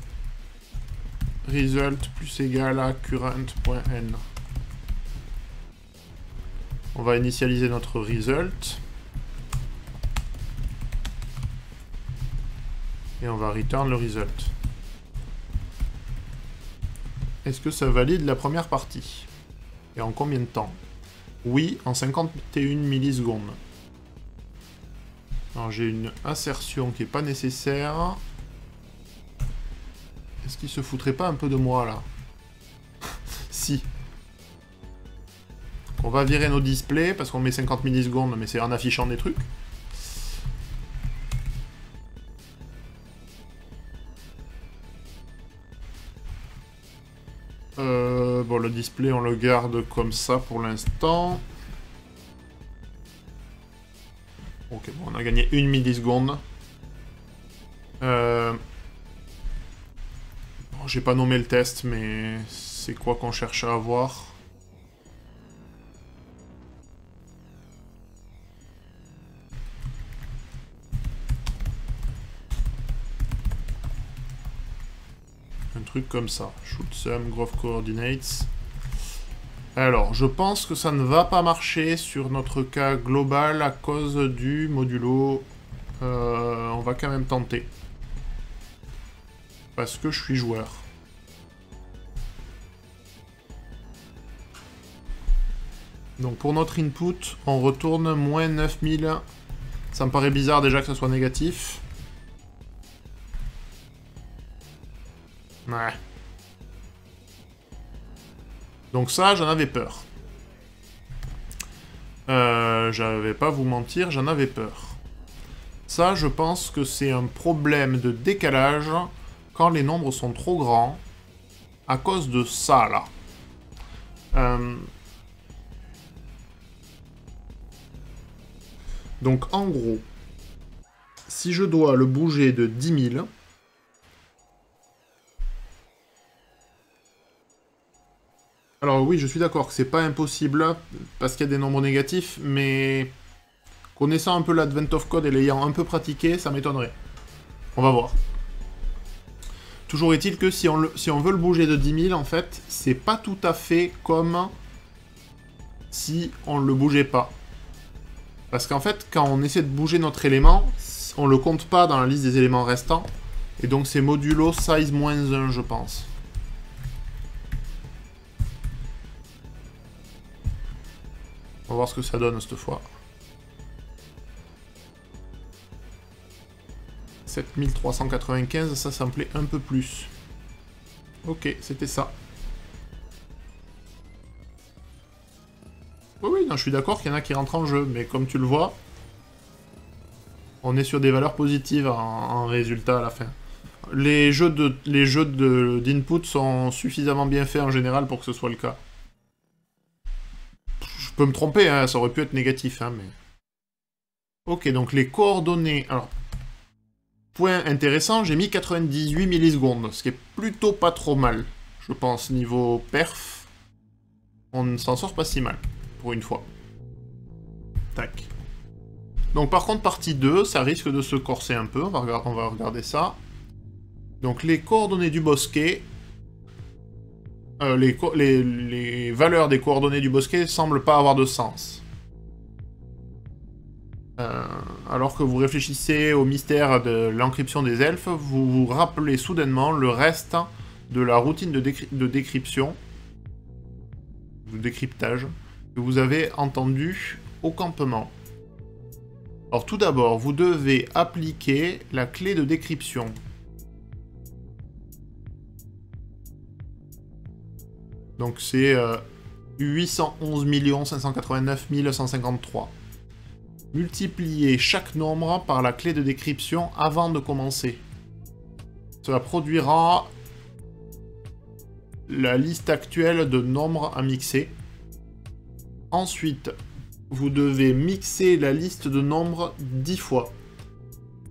result plus égal à current.n. On va initialiser notre result. Et on va return le result. Est-ce que ça valide la première partie? Et en combien de temps? Oui, en 51 millisecondes. Alors j'ai une insertion qui est pas nécessaire. Est-ce qu'il se foutrait pas un peu de moi là? Si. On va virer nos displays parce qu'on met 50 millisecondes, mais c'est en affichant des trucs. Bon, le display, on le garde comme ça pour l'instant. Ok, bon, on a gagné 1 milliseconde. Bon, j'ai pas nommé le test, mais c'est quoi qu'on cherche à avoir? Un truc comme ça. Shoot sum, graph coordinates. Alors, je pense que ça ne va pas marcher sur notre cas global à cause du modulo. On va quand même tenter. Parce que je suis joueur. Donc pour notre input, on retourne moins 9000. Ça me paraît bizarre déjà que ça soit négatif. Ouais. Donc ça, j'en avais peur. Je vais pas vous mentir, j'en avais peur. Ça, je pense que c'est un problème de décalage quand les nombres sont trop grands, à cause de ça, là. Donc, en gros, si je dois le bouger de 10 000... Alors oui, je suis d'accord que c'est pas impossible, parce qu'il y a des nombres négatifs, mais... Connaissant un peu l'Advent of Code et l'ayant un peu pratiqué, ça m'étonnerait. On va voir. Toujours est-il que si on veut le bouger de 10 000, en fait, c'est pas tout à fait comme si on le bougeait pas. Parce qu'en fait, quand on essaie de bouger notre élément, on le compte pas dans la liste des éléments restants. Et donc c'est modulo size moins 1, je pense. On va voir ce que ça donne cette fois. 7395, ça me plaît un peu plus. Ok, c'était ça. Oui, non, je suis d'accord qu'il y en a qui rentrent en jeu, mais comme tu le vois, on est sur des valeurs positives en résultat à la fin. Les jeux d'input sont suffisamment bien faits en général pour que ce soit le cas. Je peux me tromper, hein, ça aurait pu être négatif, hein, mais... Ok, donc les coordonnées... Alors, point intéressant, j'ai mis 98 millisecondes, ce qui est plutôt pas trop mal, je pense, niveau perf. On ne s'en sort pas si mal, pour une fois. Tac. Donc par contre, partie 2, ça risque de se corser un peu, on va regarder ça. Donc les coordonnées du bosquet... les valeurs des coordonnées du bosquet semblent pas avoir de sens. Alors que vous réfléchissez au mystère de l'encryption des elfes, vous vous rappelez soudainement le reste de la routine de décryption, de décryptage, que vous avez entendu au campement. Alors tout d'abord, vous devez appliquer la clé de décryption. Donc c'est 811 589 153. Multipliez chaque nombre par la clé de décryption avant de commencer. Cela produira la liste actuelle de nombres à mixer. Ensuite, vous devez mixer la liste de nombres 10 fois.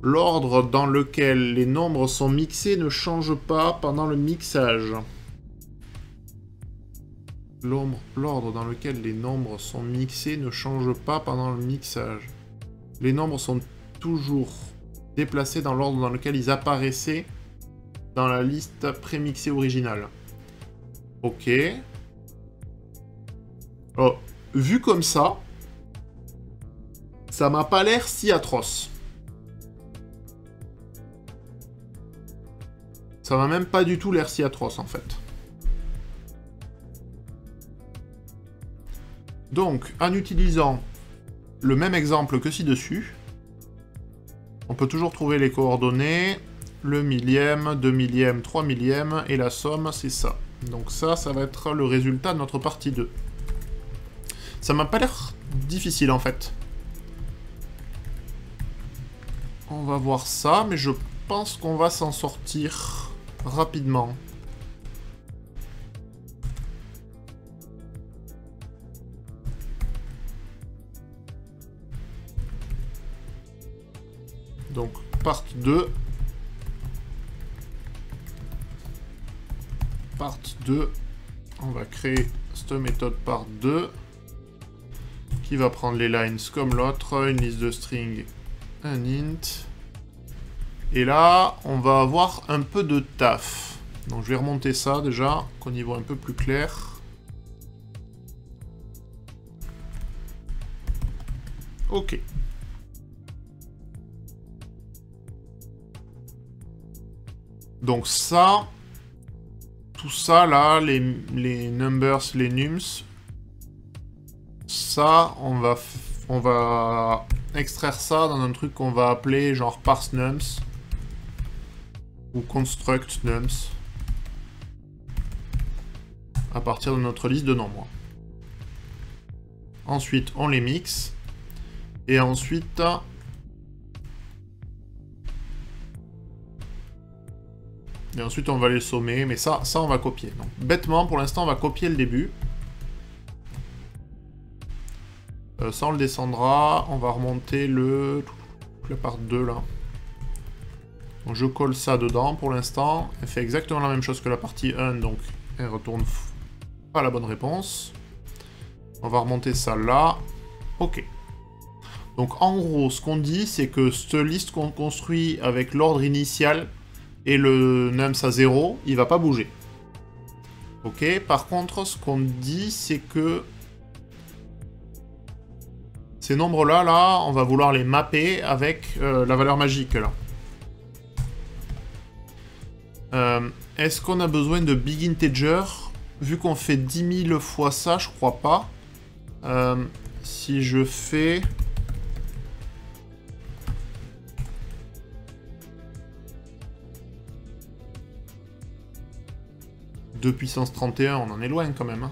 L'ordre dans lequel les nombres sont mixés ne change pas pendant le mixage. L'ordre dans lequel les nombres sont mixés ne change pas pendant le mixage. Les nombres sont toujours déplacés dans l'ordre dans lequel ils apparaissaient dans la liste prémixée originale. Ok. Oh, vu comme ça m'a pas l'air si atroce. Ça m'a même pas du tout l'air si atroce, en fait. Donc, en utilisant le même exemple que ci-dessus, on peut toujours trouver les coordonnées, le millième, 2 millièmes, 3 millièmes, et la somme, c'est ça. Donc ça va être le résultat de notre partie 2. Ça m'a pas l'air difficile, en fait. On va voir ça, mais je pense qu'on va s'en sortir rapidement. Donc, part 2. Part 2. On va créer cette méthode part 2. Qui va prendre les lines comme l'autre. Une liste de string. Un int. Et là, on va avoir un peu de taf. Donc, je vais remonter ça déjà, qu'on y voit un peu plus clair. Ok. Donc ça, tout ça là, les numbers, les nums, ça, on va extraire ça dans un truc qu'on va appeler genre parse nums ou construct nums à partir de notre liste de nombres. Ensuite, on les mixe et ensuite on va les sommer, mais ça on va copier. Donc, bêtement, pour l'instant, on va copier le début. Ça, on le descendra. On va remonter la part 2, là. Donc, je colle ça dedans, pour l'instant. Elle fait exactement la même chose que la partie 1, donc elle retourne pas la bonne réponse. On va remonter ça là. Ok. Donc, en gros, ce qu'on dit, c'est que cette liste qu'on construit avec l'ordre initial et le nums à 0, il va pas bouger. Ok, par contre, ce qu'on dit, c'est que ces nombres-là, là, on va vouloir les mapper avec la valeur magique, là. Est-ce qu'on a besoin de big integer? Vu qu'on fait 10 000 fois ça, je crois pas. Si je fais... ...2 puissance 31, on en est loin quand même. Hein.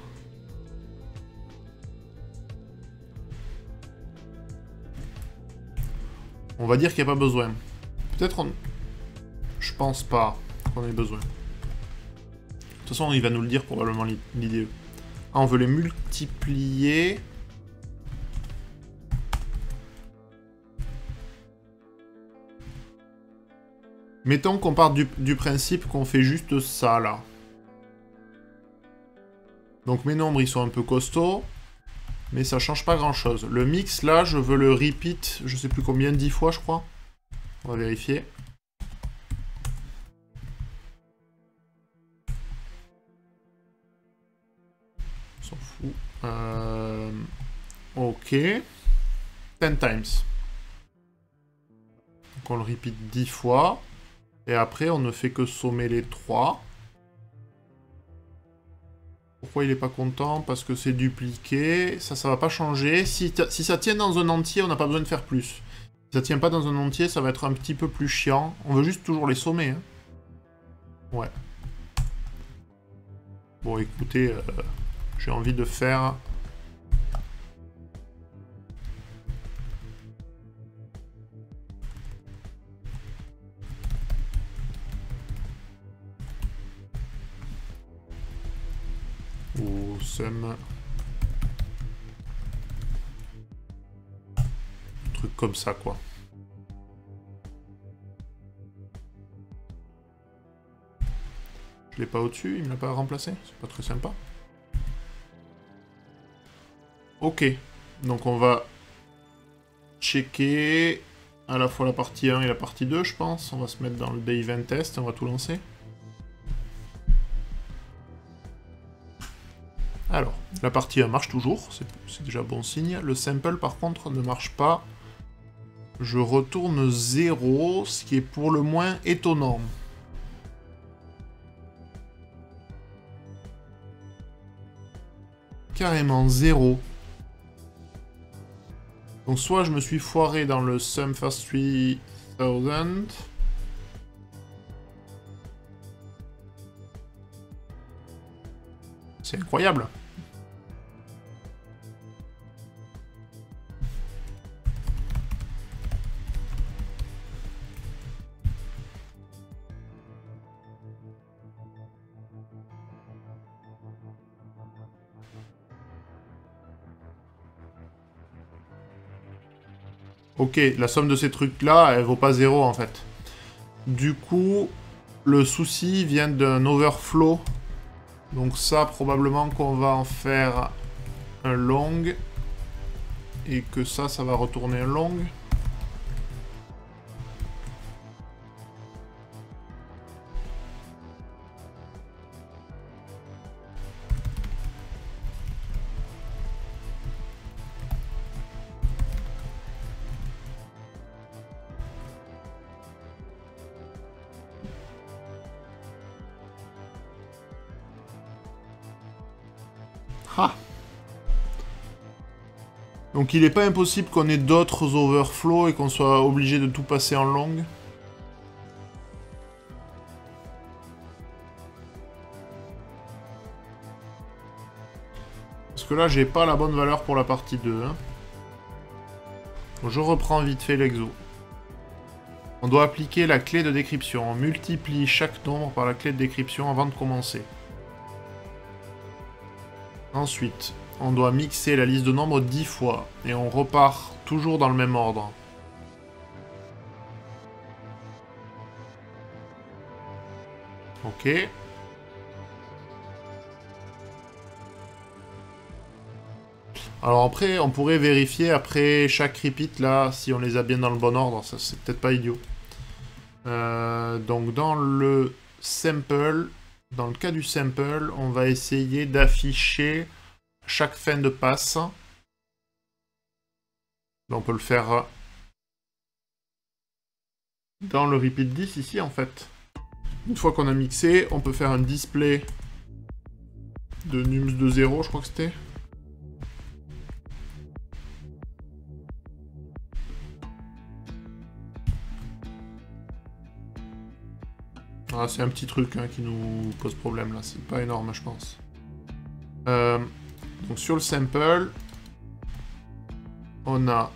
On va dire qu'il n'y a pas besoin. Peut-être on... Je pense pas qu'on ait besoin. De toute façon, il va nous le dire probablement l'IDE. Ah, on veut les multiplier. Mettons qu'on part du principe qu'on fait juste ça, là. Donc mes nombres, ils sont un peu costauds. Mais ça change pas grand-chose. Le mix, là, je veux le repeat, je sais plus combien, 10 fois, je crois. On va vérifier. On s'en fout. Ok. 10 times. Donc on le repeat 10 fois. Et après, on ne fait que sommer les 3. Pourquoi il n'est pas content? Parce que c'est dupliqué. Ça va pas changer. Si ça tient dans un entier, on n'a pas besoin de faire plus. Si ça tient pas dans un entier, ça va être un petit peu plus chiant. On veut juste toujours les sommer. Hein. Ouais. Bon, écoutez, j'ai envie de faire... au sum. Un truc comme ça, quoi. Je l'ai pas au-dessus, il me l'a pas remplacé. C'est pas très sympa. Ok. Donc on va checker à la fois la partie 1 et la partie 2, je pense. On va se mettre dans le day event test, on va tout lancer. Alors, la partie 1 marche toujours, c'est déjà bon signe. Le sample, par contre, ne marche pas. Je retourne 0, ce qui est pour le moins étonnant. Carrément 0. Donc soit je me suis foiré dans le sum first 3000. C'est incroyable. Ok, la somme de ces trucs-là, elle vaut pas 0 en fait. Du coup, le souci vient d'un overflow. Donc ça, probablement qu'on va en faire un long. Et que ça va retourner un long. Ah. Donc il n'est pas impossible qu'on ait d'autres overflows et qu'on soit obligé de tout passer en long. Parce que là, j'ai pas la bonne valeur pour la partie 2. Hein. Je reprends vite fait l'exo. On doit appliquer la clé de décryption. On multiplie chaque nombre par la clé de décryption avant de commencer. Ensuite, on doit mixer la liste de nombres 10 fois. Et on repart toujours dans le même ordre. Ok. Alors après, on pourrait vérifier après chaque repeat, là, si on les a bien dans le bon ordre. Ça, c'est peut-être pas idiot. Donc dans le sample, dans le cas du sample, on va essayer d'afficher chaque fin de passe. Là, on peut le faire dans le repeat 10 ici en fait. Une fois qu'on a mixé, on peut faire un display de nums de 0, je crois que c'était. Ah, c'est un petit truc hein, qui nous pose problème là, c'est pas énorme je pense. Donc sur le sample, on a,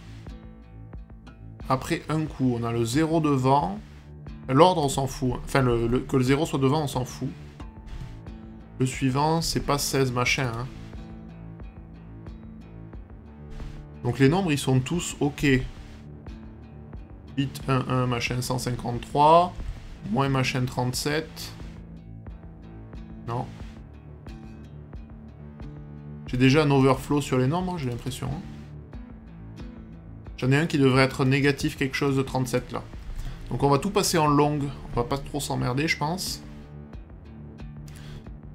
après un coup, on a le 0 devant, l'ordre on s'en fout, enfin que le 0 soit devant on s'en fout. Le suivant, c'est pas 16 machin. Hein. Donc les nombres ils sont tous ok. 8, 1, 1, machin 153. Moins machin 37. Non. J'ai déjà un overflow sur les nombres, j'ai l'impression. J'en ai un qui devrait être négatif quelque chose de 37 là. Donc on va tout passer en long. On va pas trop s'emmerder, je pense.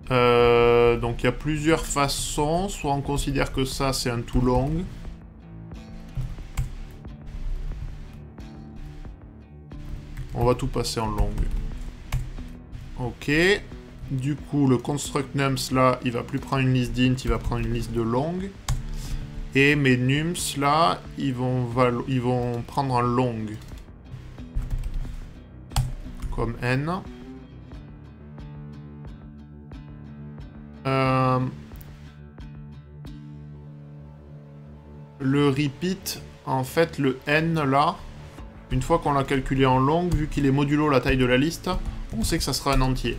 Donc il y a plusieurs façons. Soit on considère que ça c'est un tout long. On va tout passer en long. Ok. Du coup, le construct nums, là, il va plus prendre une liste d'int, il va prendre une liste de long. Et mes nums, là, ils vont prendre un long. Comme n. Le repeat, en fait, le n, là... Une fois qu'on l'a calculé en long, vu qu'il est modulo la taille de la liste, on sait que ça sera un entier.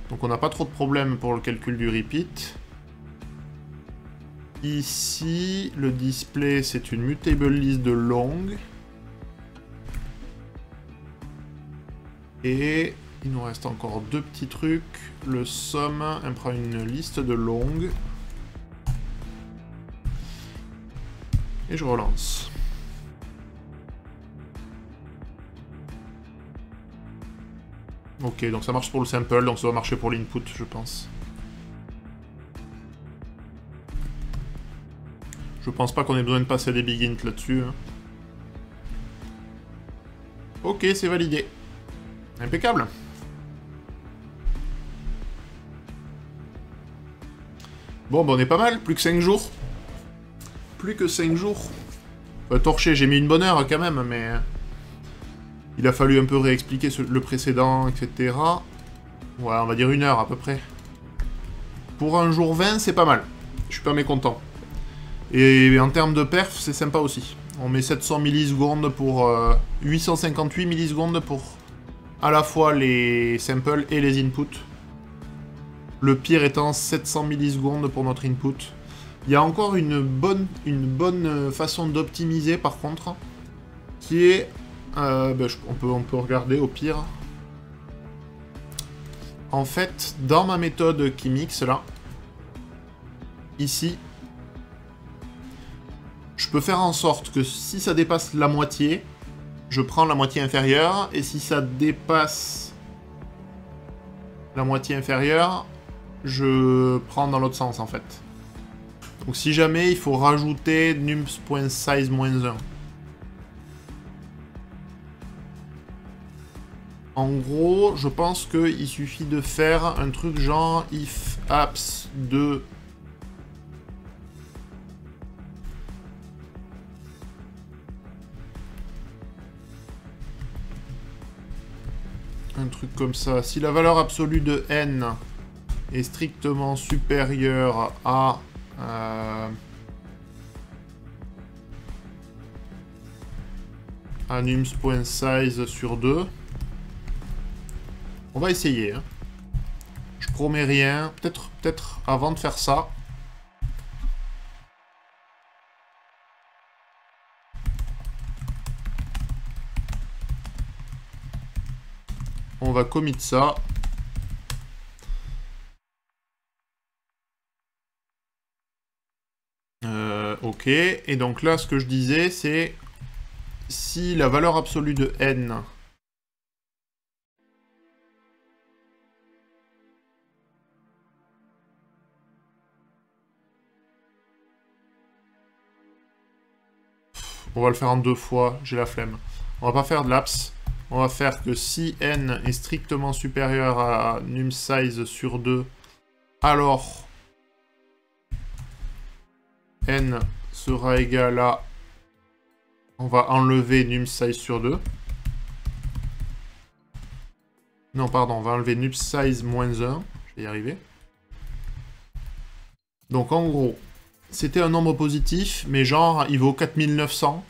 Donc on n'a pas trop de problème pour le calcul du repeat. Ici, le display, c'est une mutable list de long. Et il nous reste encore deux petits trucs. Le sum, on prend une liste de long. Et je relance. Ok, donc ça marche pour le sample, donc ça va marcher pour l'input, je pense. Je pense pas qu'on ait besoin de passer des big int là-dessus. Hein. Ok, c'est validé. Impeccable. Bon, bah on est pas mal, plus que 5 jours. Plus que 5 jours. Torché, j'ai mis une bonne heure quand même, mais... il a fallu un peu réexpliquer le précédent, etc. Ouais, on va dire 1 heure à peu près. Pour un jour 20, c'est pas mal. Je suis pas mécontent. Et en termes de perf, c'est sympa aussi. On met 700 millisecondes pour... 858 millisecondes pour à la fois les samples et les inputs. Le pire étant 700 millisecondes pour notre input. Il y a encore une bonne façon d'optimiser par contre, qui est... on peut regarder au pire. En fait, dans ma méthode qui mixe là, ici, je peux faire en sorte que si ça dépasse la moitié, je prends la moitié inférieure, et si ça dépasse la moitié inférieure, je prends dans l'autre sens en fait. Donc si jamais il faut rajouter nums.size-1. En gros, je pense qu'il suffit de faire un truc genre if apps de... un truc comme ça. Si la valeur absolue de n est strictement supérieure à... à nums.size sur 2... on va essayer. Hein. Je promets rien. Peut-être avant de faire ça. On va commit ça. Ok. Et donc là, ce que je disais, c'est si la valeur absolue de n... on va le faire en 2 fois, j'ai la flemme. On va pas faire de laps. On va faire que si n est strictement supérieur à numSize sur 2, alors n sera égal à... on va enlever numSize sur 2. Non, pardon, on va enlever numSize moins 1. Je vais y arriver. Donc en gros, c'était un nombre positif, mais genre, il vaut 4900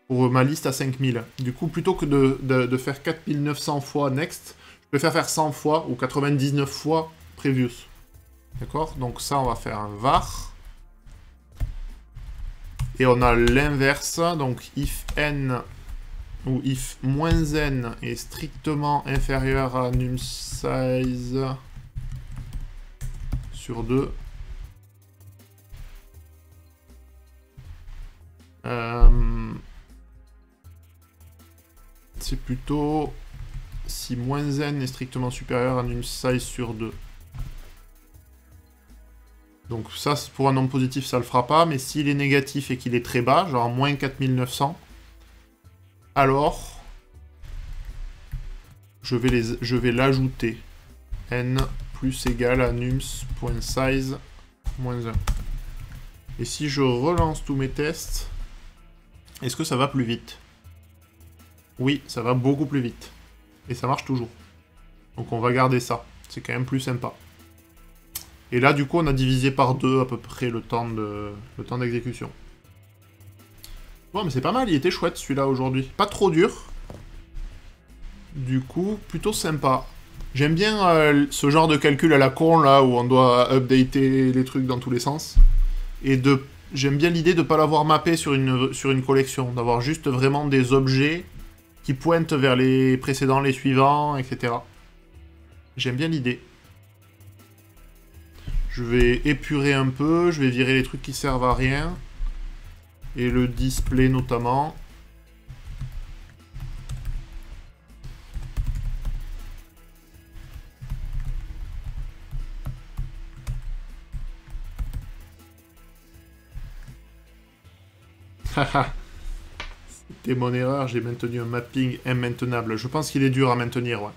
pour ma liste à 5000. Du coup, plutôt que de faire 4900 fois next, je préfère faire 100 fois ou 99 fois previous. D'accord? Donc ça, on va faire un var. Et on a l'inverse, donc if n ou if moins n est strictement inférieur à numSize sur 2. C'est plutôt si moins n est strictement supérieur à numSize sur 2. Donc ça, pour un nombre positif, ça le fera pas, mais s'il est négatif et qu'il est très bas, genre moins 4900, alors je vais l'ajouter. N plus égal à nums.size moins 1. Et si je relance tous mes tests, est-ce que ça va plus vite? Oui, ça va beaucoup plus vite. Et ça marche toujours. Donc on va garder ça. C'est quand même plus sympa. Et là, du coup, on a divisé par 2 à peu près le temps d'exécution. Bon, mais c'est pas mal, il était chouette celui-là aujourd'hui. Pas trop dur. Du coup, plutôt sympa. J'aime bien ce genre de calcul à la con, là, où on doit updater les trucs dans tous les sens. Et de... J'aime bien l'idée de ne pas l'avoir mappé sur une collection, d'avoir juste vraiment des objets qui pointent vers les précédents, les suivants, etc. J'aime bien l'idée. Je vais épurer un peu, je vais virer les trucs qui servent à rien. Et le display notamment. Haha. C'était mon erreur, j'ai maintenu un mapping immaintenable. Je pense qu'il est dur à maintenir, ouais.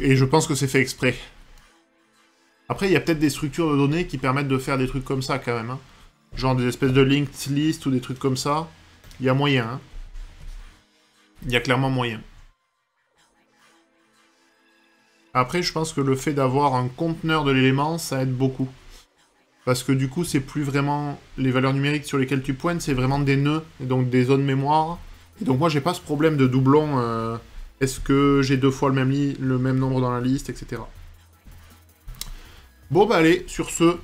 Et je pense que c'est fait exprès. Après, il y a peut-être des structures de données qui permettent de faire des trucs comme ça, quand même. Hein. Genre des espèces de linked list ou des trucs comme ça. Il y a moyen, hein. Il y a clairement moyen. Après, je pense que le fait d'avoir un conteneur de l'élément, ça aide beaucoup. Parce que du coup, c'est plus vraiment les valeurs numériques sur lesquelles tu pointes, c'est vraiment des nœuds, et donc des zones mémoire. Et donc moi, j'ai pas ce problème de doublon. Est-ce que j'ai 2 fois le même nombre dans la liste, etc. Bon, bah allez, sur ce,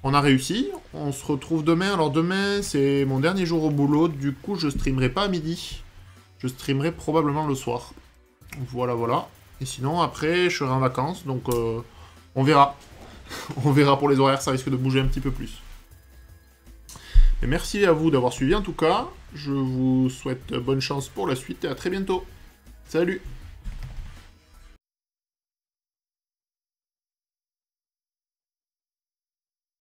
on a réussi. On se retrouve demain. Alors demain, c'est mon dernier jour au boulot. Du coup, je streamerai pas à midi. Je streamerai probablement le soir. Voilà, voilà. Et sinon, après, je serai en vacances, donc on verra. On verra pour les horaires, ça risque de bouger un petit peu plus. Et merci à vous d'avoir suivi en tout cas. Je vous souhaite bonne chance pour la suite et à très bientôt. Salut!